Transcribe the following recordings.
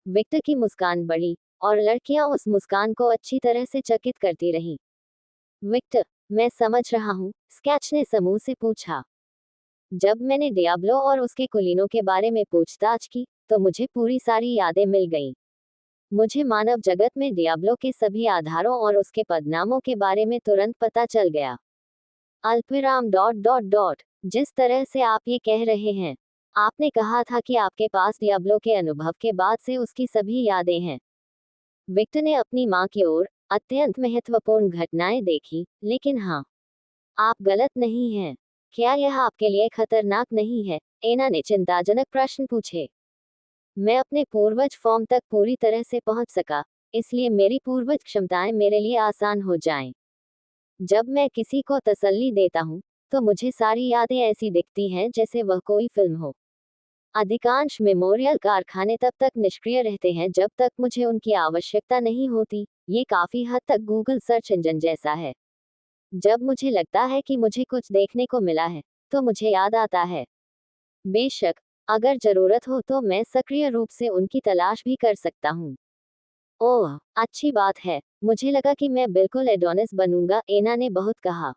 Victor की मुस्कान बढ़ी और लड़कियां उस मुस्कान को अच्छी तरह से चकित करती रहीं। विक्टर, मैं समझ रहा हूँ, स्केच ने समूह से पूछा। जब मैंने डियाब्लो और उसके कुलीनों के बारे में पूछताछ की, तो मुझे पूरी सारी यादें मिल गईं। मुझे मानव जगत में डियाब्लो के सभी आधारों और उसके पदनामों के बारे में तुरंत पता चल गया। अल्पविराम डॉट डॉट डॉट जिस तरह से आप ये कह रहे हैं, आपने कहा था कि आपके पास डियाब्लो के अनुभव के बाद से उसकी सभी यादें हैं। विक्टर ने अपनी माँ की ओर, अत्यंत महत्वपूर्ण घटनाएं देखी, लेकिन हाँ, आप गलत नहीं हैं। क्या यह आपके लिए खतरनाक नहीं है? एना ने चिंताजनक प्रश्न पूछे। मैं अपने पूर्वज फॉर्म तक पूरी तरह से पहुंच सका, इसलिए मेरी पूर्वज क्षमताएं मेरे लिए आसान हो जाएं। जब मैं किसी को तसल्ली देता हूं, तो मुझे सारी यादें ऐसी दिखती हैं जैसे वह कोई फिल्म हो। अधिकांश मेमोरियल कारखाने तब तक निष्क्रिय रहते हैं जब तक मुझे उनकी आवश्यकता नहीं होती। ये काफी हद तक गूगल सर्च इंजन जैसा है। जब मुझे लगता है कि मुझे कुछ देखने को मिला है, तो मुझे याद आता है। बेशक, अगर जरूरत हो तो मैं सक्रिय रूप से उनकी तलाश भी कर सकता हूँ। ओह, अच्छी बात है। मुझे लगा कि मैं बिल्कुल एडोनिस बनूंगा, एना ने बहुत कहा।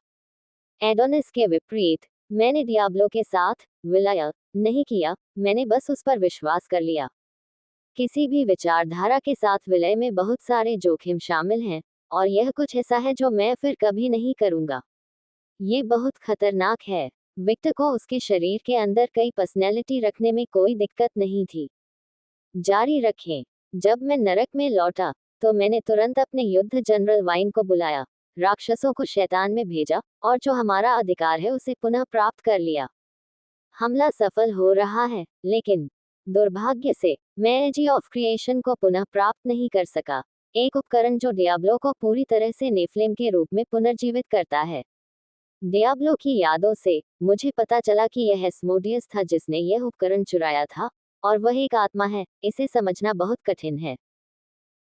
एडोनिस के विपरीत, मैंने डियाब्लो के साथ विलय नहीं किया, मैंने बस उस पर विश्वास कर लिया। किसी भी विचारधारा के साथ विलय में बहुत सारे जोखिम शामिल हैं, और यह कुछ ऐसा है जो मैं फिर कभी नहीं करूंगा। ये बहुत खतरनाक है। विक्टर को उसके शरीर के अंदर कई पर्सनैलिटी रखने में कोई दिक्कत नहीं थी। जारी रखें। जब मैं नरक में लौटा, तो मैंने तुरंत अपने युद्ध जनरल वाइन को बुलाया, राक्षसों को शैतान में भेजा, और जो हमारा अधिकार है उसे पुनः प्राप्त कर लिया। हमला सफल हो रहा है, लेकिन दुर्भाग्य से मैं एजी ऑफ क्रिएशन को पुनः प्राप्त नहीं कर सका। एक उपकरण जो डियाब्लो को पूरी तरह से नेफ्लेम के रूप में पुनर्जीवित करता है। डियाब्लो की यादों से मुझे पता चला कि यह एस्मोडियस था जिसने यह उपकरण चुराया था, और वह एक आत्मा है। इसे समझना बहुत कठिन है।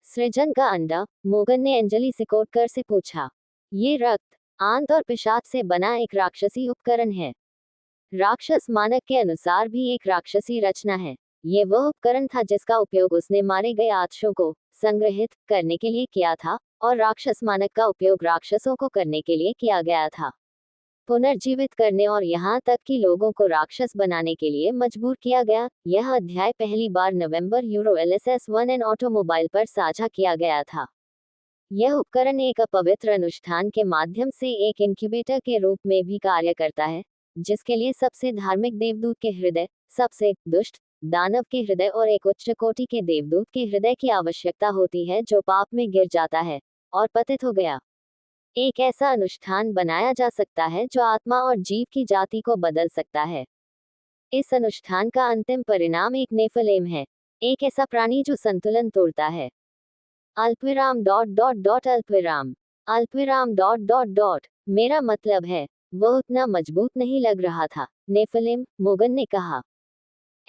सृजन का अंडा, मोगन ने अंजलि सिकोड़कर से पूछा। ये रक्त, आंत और पेशाब से बना एक राक्षसी उपकरण है। राक्षस मानक के अनुसार भी एक राक्षसी रचना है। ये वह उपकरण था जिसका उपयोग उसने मारे गए आत्मों को संग्रहित करने के लिए किया था, और राक्षस मानक का उपयोग राक्षसों को करने के लिए किया गया था। पुनर्जीवित करने और यहाँ तक कि लोगों को राक्षस बनाने के लिए मजबूर किया गया। यह अध्याय पहली बार नवंबर यूरो LSS-1 एन ऑटोमोबाइल पर साझा किया गया था। यह उपकरण एक अपवित्र अनुष्ठान के माध्यम से एक इंक्यूबेटर के रूप में भी कार्य करता है, जिसके लिए सबसे धार्मिक देवदूत के हृदय, सबसे दुष्ट दानव के हृदय और एक उच्च कोटि के देवदूत के हृदय की आवश्यकता होती है जो पाप में गिर जाता है और पतित हो गया। एक ऐसा अनुष्ठान बनाया जा सकता है जो आत्मा और जीव की जाति को बदल सकता है। इस अनुष्ठान का अंतिम परिणाम एक नेफिलिम है, एक ऐसा प्राणी जो संतुलन तोड़ता है। अल्पविराम डॉट डॉट डॉट अल्पविराम अल्पविराम डॉट डॉट डॉट मेरा मतलब है, वह उतना मजबूत नहीं लग रहा था, नेफिलिम, मोगन ने कहा।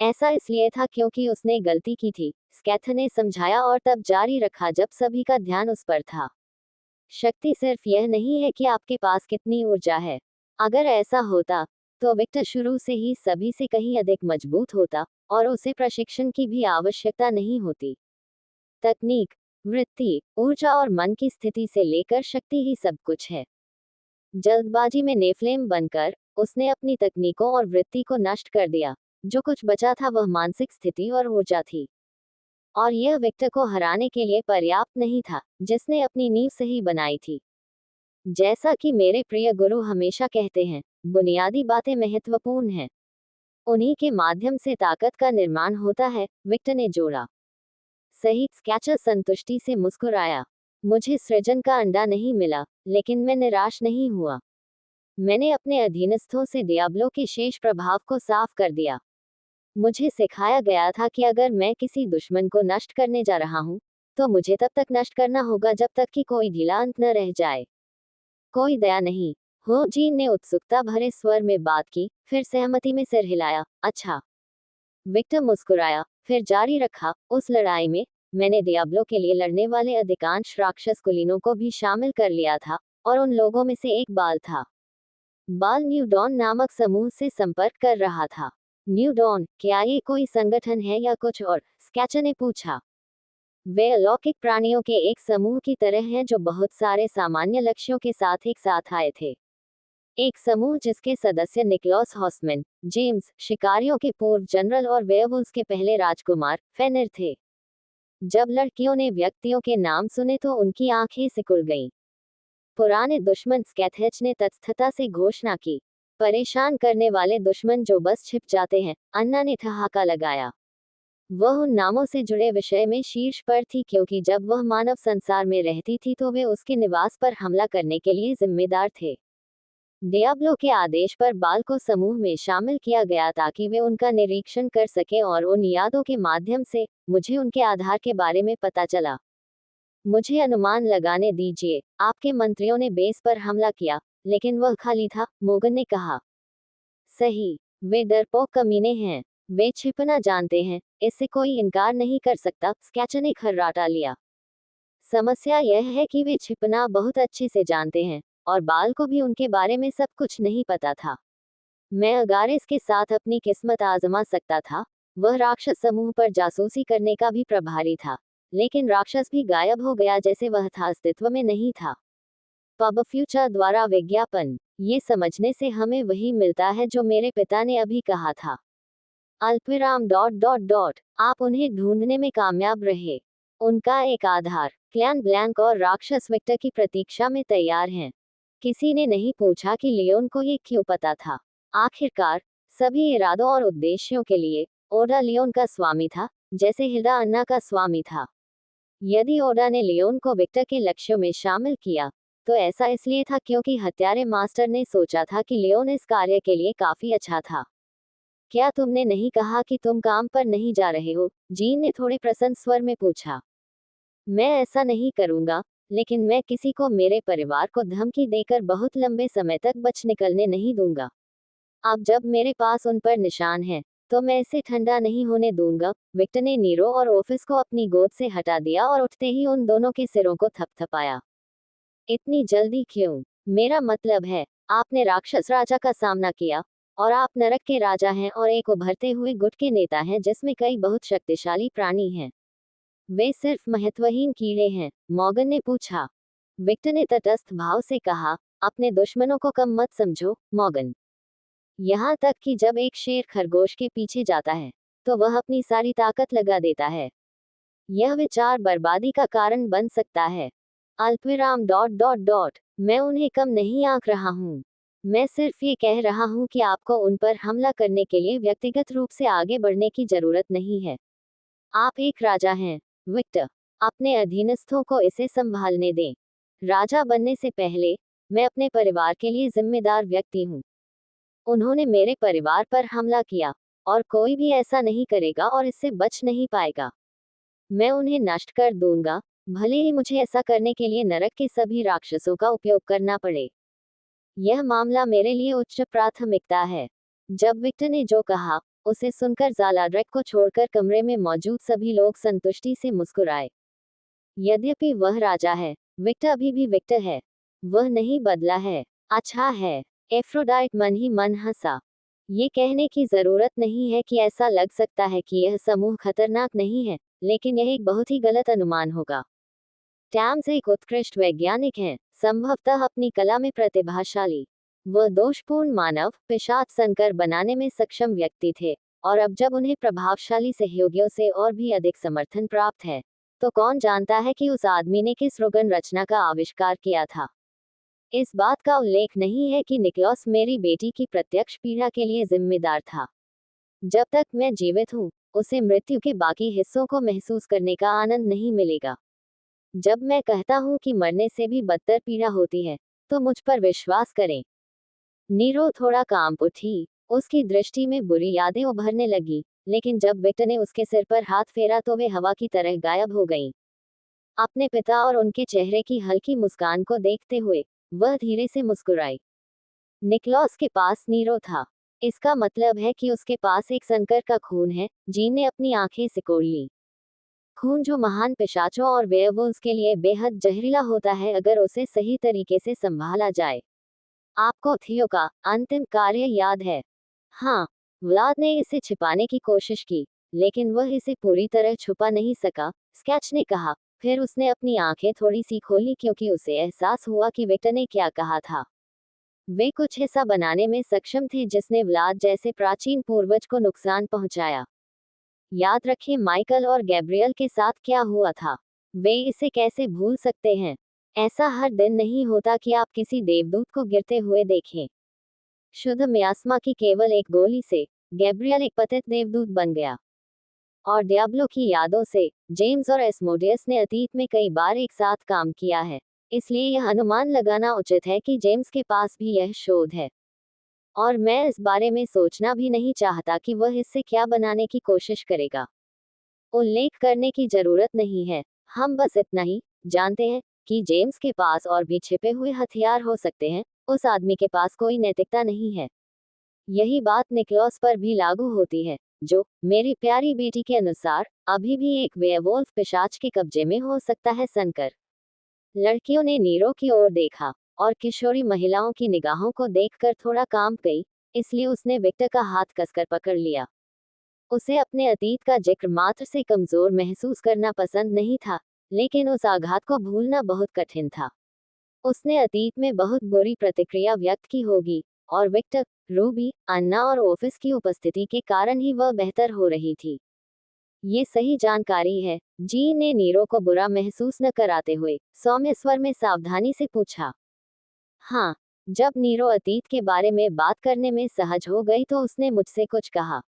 ऐसा इसलिए था क्योंकि उसने गलती की थी, स्कैथ ने समझाया और तब जारी रखा जब सभी का ध्यान उस पर था। शक्ति सिर्फ यह नहीं है कि आपके पास कितनी ऊर्जा है। अगर ऐसा होता, तो विक्टर शुरू से ही सभी से कहीं अधिक मजबूत होता, और उसे प्रशिक्षण की भी आवश्यकता नहीं होती। तकनीक, वृत्ति, ऊर्जा और मन की स्थिति से लेकर शक्ति ही सब कुछ है। जल्दबाजी में नेफ्लेम बनकर, उसने अपनी तकनीकों और वृत्ति को नष्ट कर दिया। जो कुछ बचा था वह मानसिक स्थिति और ऊर्जा थी। और यह विक्टर को हराने के लिए पर्याप्त नहीं था, जिसने अपनी नींव सही बनाई थी। जैसा कि मेरे प्रिय गुरु हमेशा कहते हैं, बुनियादी बातें महत्वपूर्ण हैं। उन्हीं के माध्यम से ताकत का निर्माण होता है, विक्टर ने जोड़ा। सही, स्केचर संतुष्टि से मुस्कुराया। मुझे सृजन का अंडा नहीं मिला, लेकिन मैं निराश नहीं हुआ। मैंने अपने अधीनस्थों से डियाब्लो के शेष प्रभाव को साफ कर दिया। मुझे सिखाया गया था कि अगर मैं किसी दुश्मन को नष्ट करने जा रहा हूं, तो मुझे तब तक नष्ट करना होगा जब तक कि कोई ढीला अंत न रह जाए। कोई दया नहीं। हो जीन ने उत्सुकता भरे स्वर में बात की, फिर सहमति में सिर हिलाया। अच्छा। विक्टर मुस्कुराया, फिर जारी रखा। उस लड़ाई में मैंने डियाब्लो के लिए लड़ने वाले अधिकांश राक्षस कुलीनों को भी शामिल कर लिया था, और उन लोगों में से एक बाल था। बाल न्यू डॉन नामक समूह से संपर्क कर रहा था। न्यू डॉन, क्या ये कोई संगठन है या कुछ और? स्केचर ने पूछा। वे अलौकिक प्राणियों के एक समूह की तरह हैं जो बहुत सारे सामान्य लक्ष्यों के साथ एक साथ आए थे। एक समूह जिसके सदस्य निकोलस हॉसमैन, जेम्स, शिकारियों के पूर्व जनरल और वेयरवुल्व्स के पहले राजकुमार, फेनिर थे। जब लड़कियों ने व्यक्तियों के नाम सुने तो उनकी आंखें सिकुड़ गईं। पुराने दुश्मन स्कैथेच ने तत्स्थता से घोषणा की। परेशान करने वाले दुश्मन जो बस छिप जाते हैं, अन्ना ने ठहाका लगाया। वह उन नामों से जुड़े विषय में शीर्ष पर थी क्योंकि जब वह मानव संसार में रहती थी तो वे उसके निवास पर हमला करने के लिए जिम्मेदार थे। डियाब्लो के आदेश पर बाल को समूह में शामिल किया गया ताकि वे उनका निरीक्षण कर सकें और उन यादों के माध्यम से मुझे उनके आधार के बारे में पता चला। मुझे अनुमान लगाने दीजिए, आपके मंत्रियों ने बेस पर हमला किया, लेकिन वह खाली था, मोगन ने कहा। सही, वे डरपोक कमीने हैं। वे छिपना जानते हैं, इससे कोई इनकार नहीं कर सकता, स्कैचर ने खर्राटा लिया। समस्या यह है कि वे छिपना बहुत अच्छे से जानते हैं, और बाल को भी उनके बारे में सब कुछ नहीं पता था। मैं अगारिस के साथ अपनी किस्मत आजमा सकता था। वह राक्षस समूह पर जासूसी करने का भी प्रभारी था, लेकिन राक्षस भी गायब हो गया जैसे वह था अस्तित्व में नहीं था। पब फ्यूचर द्वारा विज्ञापन, ये समझने से हमें वही मिलता है जो मेरे पिता ने अभी कहा था। अल्पविराम डॉट डॉट डॉट, आप उन्हें ढूंढने में कामयाब रहे। उनका एक आधार, क्लैन ब्लैंक और राक्षस विक्टर की प्रतीक्षा में तैयार हैं। किसी ने नहीं पूछा कि लियोन को ये क्यों पता था। आखिरकार, सभी इरादों और उद्देश्यों के लिए, ओडा लियोन का स्वामी था, जैसे हिल्डा अन्ना का स्वामी था। यदि ओडा ने लियोन को विक्टर के लक्ष्यों में शामिल किया, तो ऐसा इसलिए था क्योंकि हत्यारे मास्टर ने सोचा था कि लियोन इस कार्य के लिए काफी अच्छा था। क्या तुमने नहीं कहा कि तुम काम पर नहीं जा रहे हो? जीन ने थोड़े प्रसन्न स्वर में पूछा। मैं ऐसा नहीं करूंगा, लेकिन मैं किसी को मेरे परिवार को धमकी देकर बहुत लंबे समय तक बच निकलने नहीं दूंगा। अब जब मेरे पास उन पर निशान है, तो मैं इसे ठंडा नहीं होने दूंगा। विक्टर ने नीरो और ऑफिस को अपनी गोद से हटा दिया और उठते ही उन दोनों के सिरों को थपथपाया। इतनी जल्दी क्यों? मेरा मतलब है, आपने राक्षस राजा का सामना किया, और आप नरक के राजा हैं और एक उभरते हुए गुट के नेता हैं जिसमें कई बहुत शक्तिशाली प्राणी हैं। वे सिर्फ महत्वहीन कीड़े हैं, मॉर्गन ने पूछा। विक्टर ने तटस्थ भाव से कहा, अपने दुश्मनों को कम मत समझो, मॉर्गन। यहाँ तक कि जब एक शेर खरगोश के पीछे जाता है, तो वह अपनी सारी ताकत लगा देता है। यह विचार बर्बादी का कारण बन सकता है। अल्पविराम डॉट डॉट डॉट, मैं उन्हें कम नहीं आंक रहा हूँ। मैं सिर्फ ये कह रहा हूँ कि आपको उन पर हमला करने के लिए व्यक्तिगत रूप से आगे बढ़ने की जरूरत नहीं है। आप एक राजा हैं, विक्टर। अपने अधीनस्थों को इसे संभालने दें। राजा बनने से पहले, मैं अपने परिवार के लिए जिम्मेदार व्यक्ति हूँ। उन्होंने मेरे परिवार पर हमला किया, और कोई भी ऐसा नहीं करेगा और इससे बच नहीं पाएगा। मैं उन्हें नष्ट कर दूंगा, भले ही मुझे ऐसा करने के लिए नरक के सभी राक्षसों का उपयोग करना पड़े। यह मामला मेरे लिए उच्च प्राथमिकता है। जब विक्टर ने जो कहा, उसे सुनकर ज़ालाड्रेक को छोड़कर कमरे में मौजूद सभी लोग संतुष्टि से मुस्कुराए। यद्यपि वह राजा है, विक्टर अभी भी विक्टर है। वह नहीं बदला है। अच्छा है, एफ्रोडाइट मन ही मन हंसा। ये कहने की जरूरत नहीं है कि ऐसा लग सकता है कि यह समूह खतरनाक नहीं है, लेकिन यह एक बहुत ही गलत अनुमान होगा। टैम्स एक उत्कृष्ट वैज्ञानिक हैं, संभवतः अपनी कला में प्रतिभाशाली। वह दोषपूर्ण मानव पिशाच संकर बनाने में सक्षम व्यक्ति थे, और अब जब उन्हें प्रभावशाली सहयोगियों से और भी अधिक समर्थन प्राप्त है, तो कौन जानता है कि उस आदमी ने किस रोगन रचना का आविष्कार किया था। इस बात का उल्लेख नहीं है कि निकोलस मेरी बेटी की प्रत्यक्ष पीड़ा के लिए जिम्मेदार था। जब तक मैं जीवित हूँ, उसे मृत्यु के बाकी हिस्सों को महसूस करने का आनंद नहीं मिलेगा। जब मैं कहता हूँ कि मरने से भी बदतर पीड़ा होती है, तो मुझ पर विश्वास करें। नीरो थोड़ा कांप उठी। उसकी दृष्टि में बुरी यादें उभरने लगी, लेकिन जब विक्टर ने उसके सिर पर हाथ फेरा तो वे हवा की तरह गायब हो गईं। अपने पिता और उनके चेहरे की हल्की मुस्कान को देखते हुए, वह धीरे से मुस्कुराई। निकोलस के पास नीरो था। इसका मतलब है कि उसके पास एक संकर का खून है। जीन ने अपनी आंखें सिकोड़ ली। खून जो महान पिशाचों और वेयरवुल्व्स के लिए बेहद जहरीला होता है अगर उसे सही तरीके से संभाला जाए। आपको थियो का अंतिम कार्य याद है? हाँ, व्लाद ने इसे छिपाने की कोशिश की, लेकिन वह इसे पूरी तरह छुपा नहीं सका, स्केच ने कहा। फिर उसने अपनी आंखें थोड़ी सी खोली क्योंकि उसे एहसास हुआ कि विक्टर ने क्या कहा था। वे कुछ ऐसा बनाने में सक्षम थे जिसने व्लाद जैसे प्राचीन पूर्वज को नुकसान पहुंचाया। याद रखें माइकल और गैब्रियल के साथ क्या हुआ था। वे इसे कैसे भूल सकते हैं। ऐसा हर दिन नहीं होता कि आप किसी देवदूत को गिरते हुए देखें। शुद्ध मियास्मा की केवल एक गोली से गैब्रियल एक पतित देवदूत बन गया। और डियाब्लो की यादों से जेम्स और एस्मोडियस ने अतीत में कई बार एक साथ काम किया है, इसलिए यह अनुमान लगाना उचित है कि जेम्स के पास भी यह शोध है। और मैं इस बारे में सोचना भी नहीं चाहता कि वह इससे क्या बनाने की कोशिश करेगा। उल्लेख करने की जरूरत नहीं है, हम बस इतना ही जानते हैं कि जेम्स के पास और भी छिपे हुए हथियार हो सकते हैं। उस आदमी के पास कोई नैतिकता नहीं है। यही बात निकलॉस पर भी लागू होती है, जो मेरी प्यारी बेटी के अनुसार अभी भी एक वेयरवुल्फ पिशाच के कब्जे में हो सकता है। सनकर लड़कियों ने नीरो की ओर देखा और किशोरी महिलाओं की निगाहों को देखकर थोड़ा कांप गई, इसलिए उसने विक्टर का हाथ कसकर पकड़ लिया। उसे अपने अतीत का जिक्र मात्र से कमजोर महसूस करना पसंद नहीं था, लेकिन उस आघात को भूलना बहुत कठिन था। उसने अतीत में बहुत बुरी प्रतिक्रिया व्यक्त की होगी, और विक्टर, रूबी, अन्ना और ऑफिस की उपस्थिति के कारण ही वह बेहतर हो रही थी। ये सही जानकारी है, जी ने नीरो को बुरा महसूस न कराते हुए सौम्य स्वर में सावधानी से पूछा। हाँ। जब नीरो अतीत के बारे में बात करने में सहज हो गई तो उसने मुझसे कुछ कहा।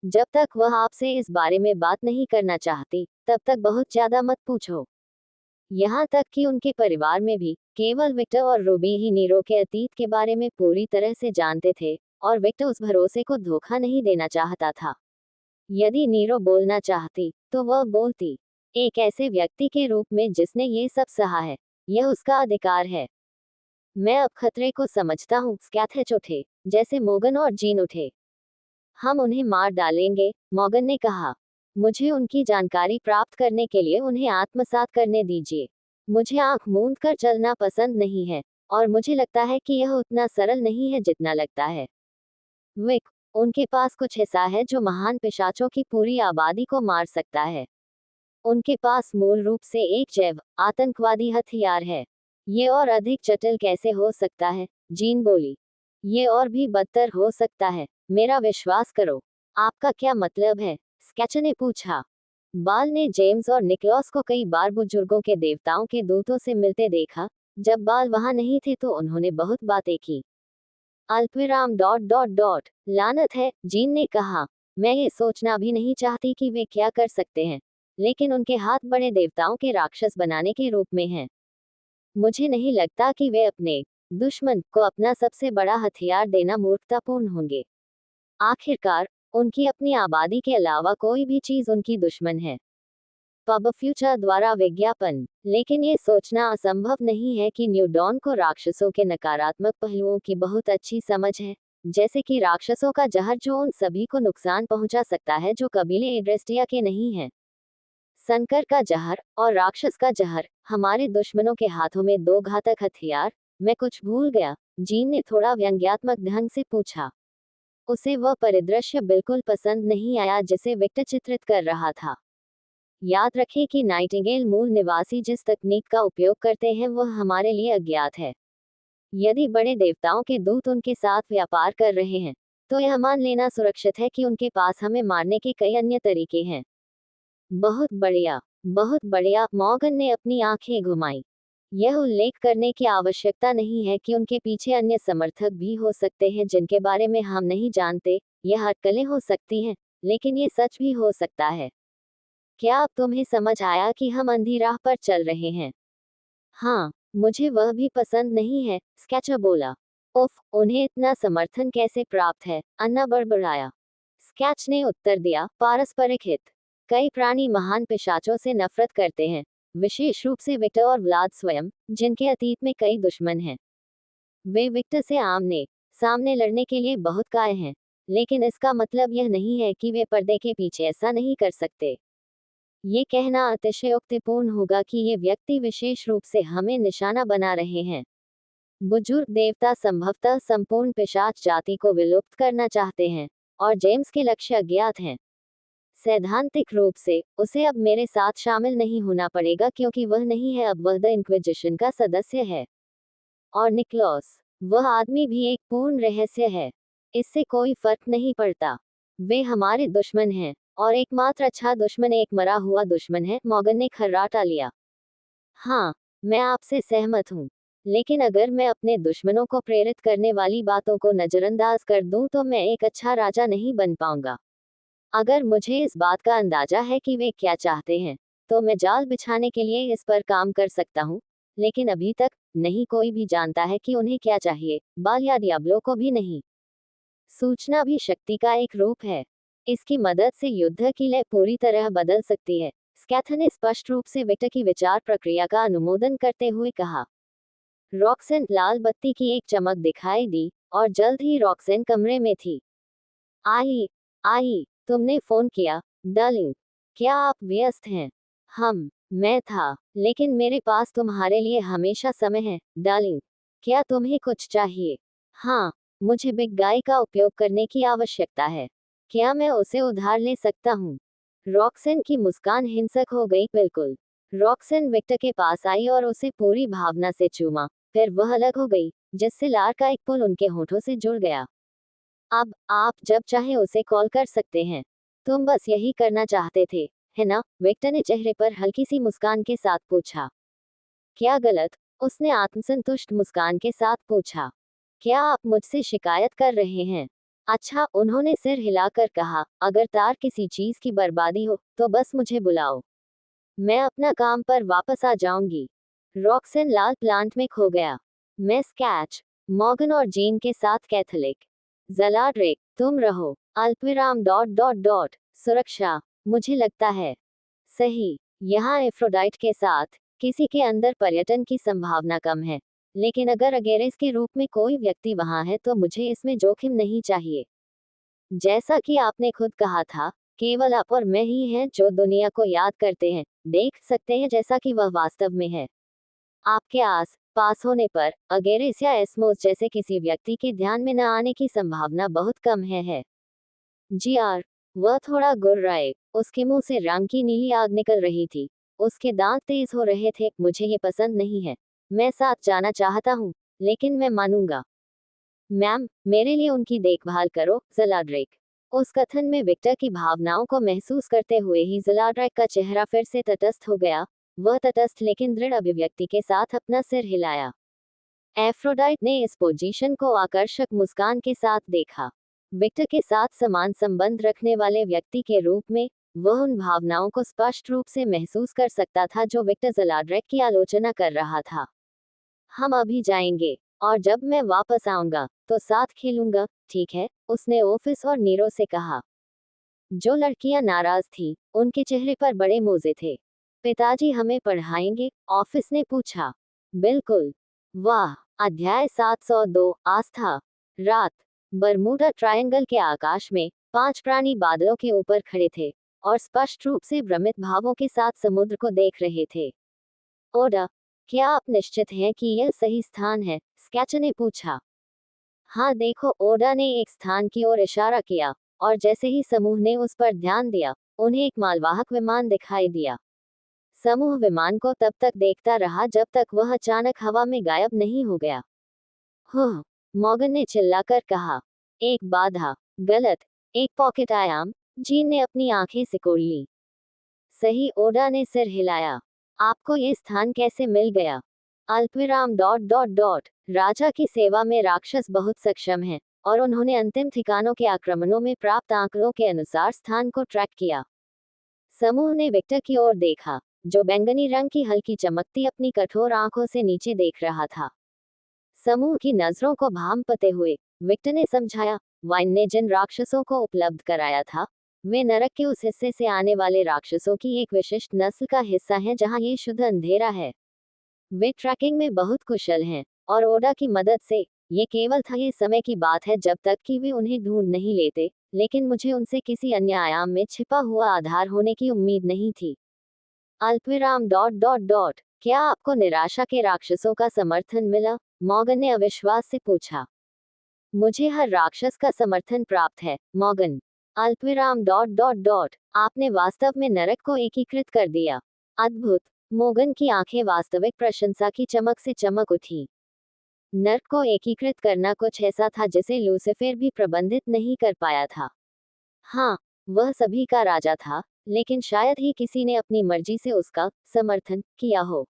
जब तक वह आपसे इस बारे में बात नहीं करना चाहती, तब तक बहुत ज्यादा मत पूछो। यहाँ तक कि उनके परिवार में भी केवल विक्टर और रूबी ही नीरो के अतीत के बारे में पूरी तरह से जानते थे, और विक्टर उस भरोसे को धोखा नहीं देना चाहता था। यदि नीरो बोलना चाहती, तो वह बोलती। एक ऐसे व्यक्ति के रूप में जिसने ये सब सहा है, यह उसका अधिकार है। मैं अब खतरे को समझता हूँ, स्कैथेच उठे, जैसे मोगन और जीन उठे। हम उन्हें मार डालेंगे, मॉर्गन ने कहा। मुझे उनकी जानकारी प्राप्त करने के लिए उन्हें आत्मसात करने दीजिए। मुझे आंख मूंद कर चलना पसंद नहीं है, और मुझे लगता है कि यह उतना सरल नहीं है जितना लगता है। विक, उनके पास कुछ ऐसा है जो महान पिशाचों की पूरी आबादी को मार सकता है। उनके पास मूल रूप से एक जैव आतंकवादी हथियार है। ये और अधिक जटिल कैसे हो सकता है, जीन बोली। ये और भी बदतर हो सकता है, मेरा विश्वास करो। आपका क्या मतलब है, स्केच ने पूछा। बाल ने जेम्स और निकलॉस को कई बार बुजुर्गों के देवताओं के दूतों से मिलते देखा। जब बाल वहां नहीं थे तो उन्होंने बहुत बातें की। अल्पविराम डॉट डॉट डॉट लानत है, जीन ने कहा। मैं ये सोचना भी नहीं चाहती कि वे क्या कर सकते हैं, लेकिन उनके हाथ बड़े देवताओं के राक्षस बनाने के रूप में हैं। मुझे नहीं लगता कि वे अपने दुश्मन को अपना सबसे बड़ा हथियार देना मूर्खतापूर्ण होंगे। आखिरकार, उनकी अपनी आबादी के अलावा कोई भी चीज उनकी दुश्मन है। पब फ्यूचर द्वारा विज्ञापन। लेकिन ये सोचना असंभव नहीं है कि न्यू डॉन को राक्षसों के नकारात्मक पहलुओं की बहुत अच्छी समझ है, जैसे कि राक्षसों का जहर जो उन सभी को नुकसान पहुंचा सकता है जो कबीले एड्रेस्टिया के नहीं हैं। संकर का जहर और राक्षस का जहर, हमारे दुश्मनों के हाथों में दो घातक हथियार। मैं कुछ भूल गया, जीन ने थोड़ा व्यंग्यात्मक ढंग से पूछा। उसे वह परिदृश्य बिल्कुल पसंद नहीं आया जिसे विक्टर चित्रित कर रहा था। याद रखें कि नाइटिंगेल मूल निवासी जिस तकनीक का उपयोग करते हैं वह हमारे लिए अज्ञात है। यदि बड़े देवताओं के दूत उनके साथ व्यापार कर रहे हैं, तो यह मान लेना सुरक्षित है कि उनके पास हमें मारने के कई अन्य तरीके हैं। बहुत बढ़िया, बहुत बढ़िया, मॉर्गन ने अपनी आंखें घुमाई। यह उल्लेख करने की आवश्यकता नहीं है कि उनके पीछे अन्य समर्थक भी हो सकते हैं जिनके बारे में हम नहीं जानते। यह अटकलें हो सकती हैं, लेकिन ये सच भी हो सकता है। क्या अब तुम्हें समझ आया कि हम अंधी राह पर चल रहे हैं? हाँ, मुझे वह भी पसंद नहीं है, स्केचर बोला। उफ, उन्हें इतना समर्थन कैसे प्राप्त है, अन्ना बड़बड़ाया। स्केच ने उत्तर दिया, पारस्परिक हित। कई प्राणी महान पिशाचों से नफरत करते हैं, विशेष रूप से विक्टर और व्लाद स्वयं, जिनके अतीत में कई दुश्मन हैं। वे विक्टर से आमने सामने लड़ने के लिए बहुत काय हैं, लेकिन इसका मतलब यह नहीं है कि वे पर्दे के पीछे ऐसा नहीं कर सकते। ये कहना अतिशयोक्तिपूर्ण होगा कि ये व्यक्ति विशेष रूप से हमें निशाना बना रहे हैं। बुजुर्ग देवता संभवतः संपूर्ण पिशाच जाति को विलुप्त करना चाहते हैं, और जेम्स के लक्ष्य अज्ञात हैं। सैद्धांतिक रूप से उसे अब मेरे साथ शामिल नहीं होना पड़ेगा क्योंकि वह नहीं है, अब वह द इंक्विजिशन का सदस्य है। और निकोलस, वह आदमी भी एक पूर्ण रहस्य है। इससे कोई फर्क नहीं पड़ता। वे हमारे दुश्मन हैं, और एकमात्र अच्छा दुश्मन एक मरा हुआ दुश्मन है। मॉर्गन ने खर्राटा लिया। हाँ, मैं आपसे सहमत हूँ। लेकिन अगर मैं अपने दुश्मनों को प्रेरित करने वाली बातों को नजरअंदाज कर दूं तो मैं एक अच्छा राजा नहीं बन पाऊंगा। अगर मुझे इस बात का अंदाजा है कि वे क्या चाहते हैं, तो मैं जाल बिछाने के लिए इस पर काम कर सकता हूँ। लेकिन अभी तक नहीं कोई भी जानता है कि उन्हें क्या चाहिए, बाल या डियाब्लो को भी नहीं। सूचना भी शक्ति का एक रूप है। इसकी मदद से युद्ध की लय पूरी तरह बदल सकती है। स्कैथर ने स्पष्ट रूप से विक्टर की विचार प्रक्रिया का अनुमोदन करते हुए कहा। रॉक्सेन लाल बत्ती की एक चमक दिखाई दी, और जल्द ही रॉक्सेन कमरे में थी। आई आई तुमने फोन किया, डार्लिंग। क्या आप व्यस्त हैं? मैं था, लेकिन मेरे पास तुम्हारे लिए हमेशा समय है, डार्लिंग। क्या तुम्हें कुछ चाहिए? हाँ, मुझे बिग गाय का उपयोग करने की आवश्यकता है। क्या मैं उसे उधार ले सकता हूँ? रॉक्सेन की मुस्कान हिंसक हो गई। बिल्कुल। रॉक्सेन विक्टर के पास आई और उसे पूरी भावना से चूमा, फिर वह अलग हो गई, जिससे लार का एक पुल उनके होठों से जुड़ गया। अब आप जब चाहे उसे कॉल कर सकते हैं। तुम बस यही करना चाहते थे, है ना? विक्टर ने चेहरे पर हल्की सी मुस्कान के साथ पूछा। क्या गलत? उसने आत्मसंतुष्ट मुस्कान के साथ पूछा। क्या आप मुझसे शिकायत कर रहे हैं? अच्छा, उन्होंने सिर हिलाकर कहा, अगर तार किसी चीज की बर्बादी हो तो बस मुझे बुलाओ। मैं अपना काम पर वापस आ जाऊंगी। रॉक्सन लाल प्लांट में खो गया। मैं स्कैच, मॉर्गन और जेन के साथ कैथोलिक। ज़लाड्रिक, तुम रहो। अल्पविराम डॉट डॉट डॉट सुरक्षा, मुझे लगता है। सही, यहाँ एफ्रोडाइट के साथ किसी के अंदर पर्यटन की संभावना कम है, लेकिन अगर अगेरेस के रूप में कोई व्यक्ति वहाँ है तो मुझे इसमें जोखिम नहीं चाहिए। जैसा कि आपने खुद कहा था, केवल आप और मैं ही हैं जो दुनिया को याद करते हैं, देख सकते हैं जैसा कि वह वास्तव में है। आपके आस पास होने पर अगेरेस या एस्मोस जैसे किसी व्यक्ति के ध्यान में न आने की संभावना बहुत कम है। जीआर, वह थोड़ा गुर्राए। उसके मुंह से रंग की नीली आग निकल रही थी। उसके दांत तेज हो रहे थे। मुझे ये पसंद नहीं है। मैं साथ जाना चाहता हूँ, लेकिन मैं मानूंगा। मैम, मेरे लिए उनकी देखभाल करो, ज़लाड्रिक। उस कथन में विक्टर की भावनाओं को महसूस करते हुए ही ज़लाड्रिक का चेहरा फिर से तटस्थ हो गया। वह तटस्थ लेकिन दृढ़ अभिव्यक्ति के साथ अपना सिर हिलाया। एफ्रोडाइट ने इस पोजीशन को आकर्षक मुस्कान के साथ देखा। विक्टर के साथ समान संबंध रखने वाले व्यक्ति के रूप में वह उन भावनाओं को स्पष्ट रूप से महसूस कर सकता था जो विक्टर ज़लाड्रिक की आलोचना कर रहा था। हम अभी जाएंगे, और जब मैं वापस आऊंगा तो साथ खेलूंगा, ठीक है? उसने ऑफिस और नीरो से कहा। जो लड़कियां नाराज थी, उनके चेहरे पर बड़े मोजे थे। पिताजी हमें पढ़ाएंगे? ऑफिस ने पूछा। बिल्कुल। वाह। अध्याय 702, आस्था। रात। बरमूडा ट्रायंगल के आकाश में 5 प्राणी बादलों के ऊपर खड़े थे और स्पष्ट रूप से भ्रमित भावों के साथ समुद्र को देख रहे थे। ओडा, क्या आप निश्चित हैं कि यह सही स्थान है? स्कैच ने पूछा। हाँ देखो, ओडा ने एक स्थान की ओर इशारा किया, और जैसे ही समूह ने उस पर ध्यान दिया, उन्हें एक मालवाहक विमान दिखाई दिया। समूह विमान को तब तक देखता रहा जब तक वह अचानक हवा में गायब नहीं हो गया। हुँ, मॉर्गन ने चिल्लाकर कहा। एक बाधा। गलत। एक पॉकेट आयाम। जीन ने अपनी आंखें सिकोड़ ली। सही, ओडा ने सिर हिलाया। आपको ये स्थान कैसे मिल गया? अल्पविराम डॉट डॉट डॉट राजा की सेवा में राक्षस बहुत सक्षम हैं, और उन्होंने अंतिम ठिकानों के आक्रमणों में प्राप्त आंकड़ों के अनुसार स्थान को ट्रैक किया। समूह ने विक्टर की ओर देखा, जो बैंगनी रंग की हल्की चमकती अपनी कठोर आंखों से नीचे देख रहा था। समूह की नजरों को भांपते हुए विक्टर ने समझाया, वाइन ने जिन राक्षसों को उपलब्ध कराया था, वे नरक के उस हिस्से से आने वाले राक्षसों की एक विशिष्ट नस्ल का हिस्सा हैं जहां ये शुद्ध अंधेरा है। वे ट्रैकिंग में बहुत कुशल हैं, और ओडा की मदद से ये केवल था ये समय की बात है जब तक कि वे उन्हें ढूंढ नहीं लेते, लेकिन मुझे उनसे किसी अन्य आयाम में छिपा हुआ आधार होने की उम्मीद नहीं थी। अल्पविराम डॉट डॉट डॉट क्या आपको निराशा के राक्षसों का समर्थन मिला? मॉर्गन ने अविश्वास से पूछा। मुझे हर राक्षस का समर्थन प्राप्त है, मॉर्गन। अल्पविराम डॉट डॉट डॉट आपने वास्तव में नरक को एकीकृत कर दिया। अद्भुत। मोगन की आंखें वास्तविक प्रशंसा की चमक से चमक उठी। नर्क को एकीकृत करना कुछ ऐसा था जिसे लूसीफर भी प्रबंधित नहीं कर पाया था। हाँ, वह सभी का राजा था, लेकिन शायद ही किसी ने अपनी मर्जी से उसका समर्थन किया हो।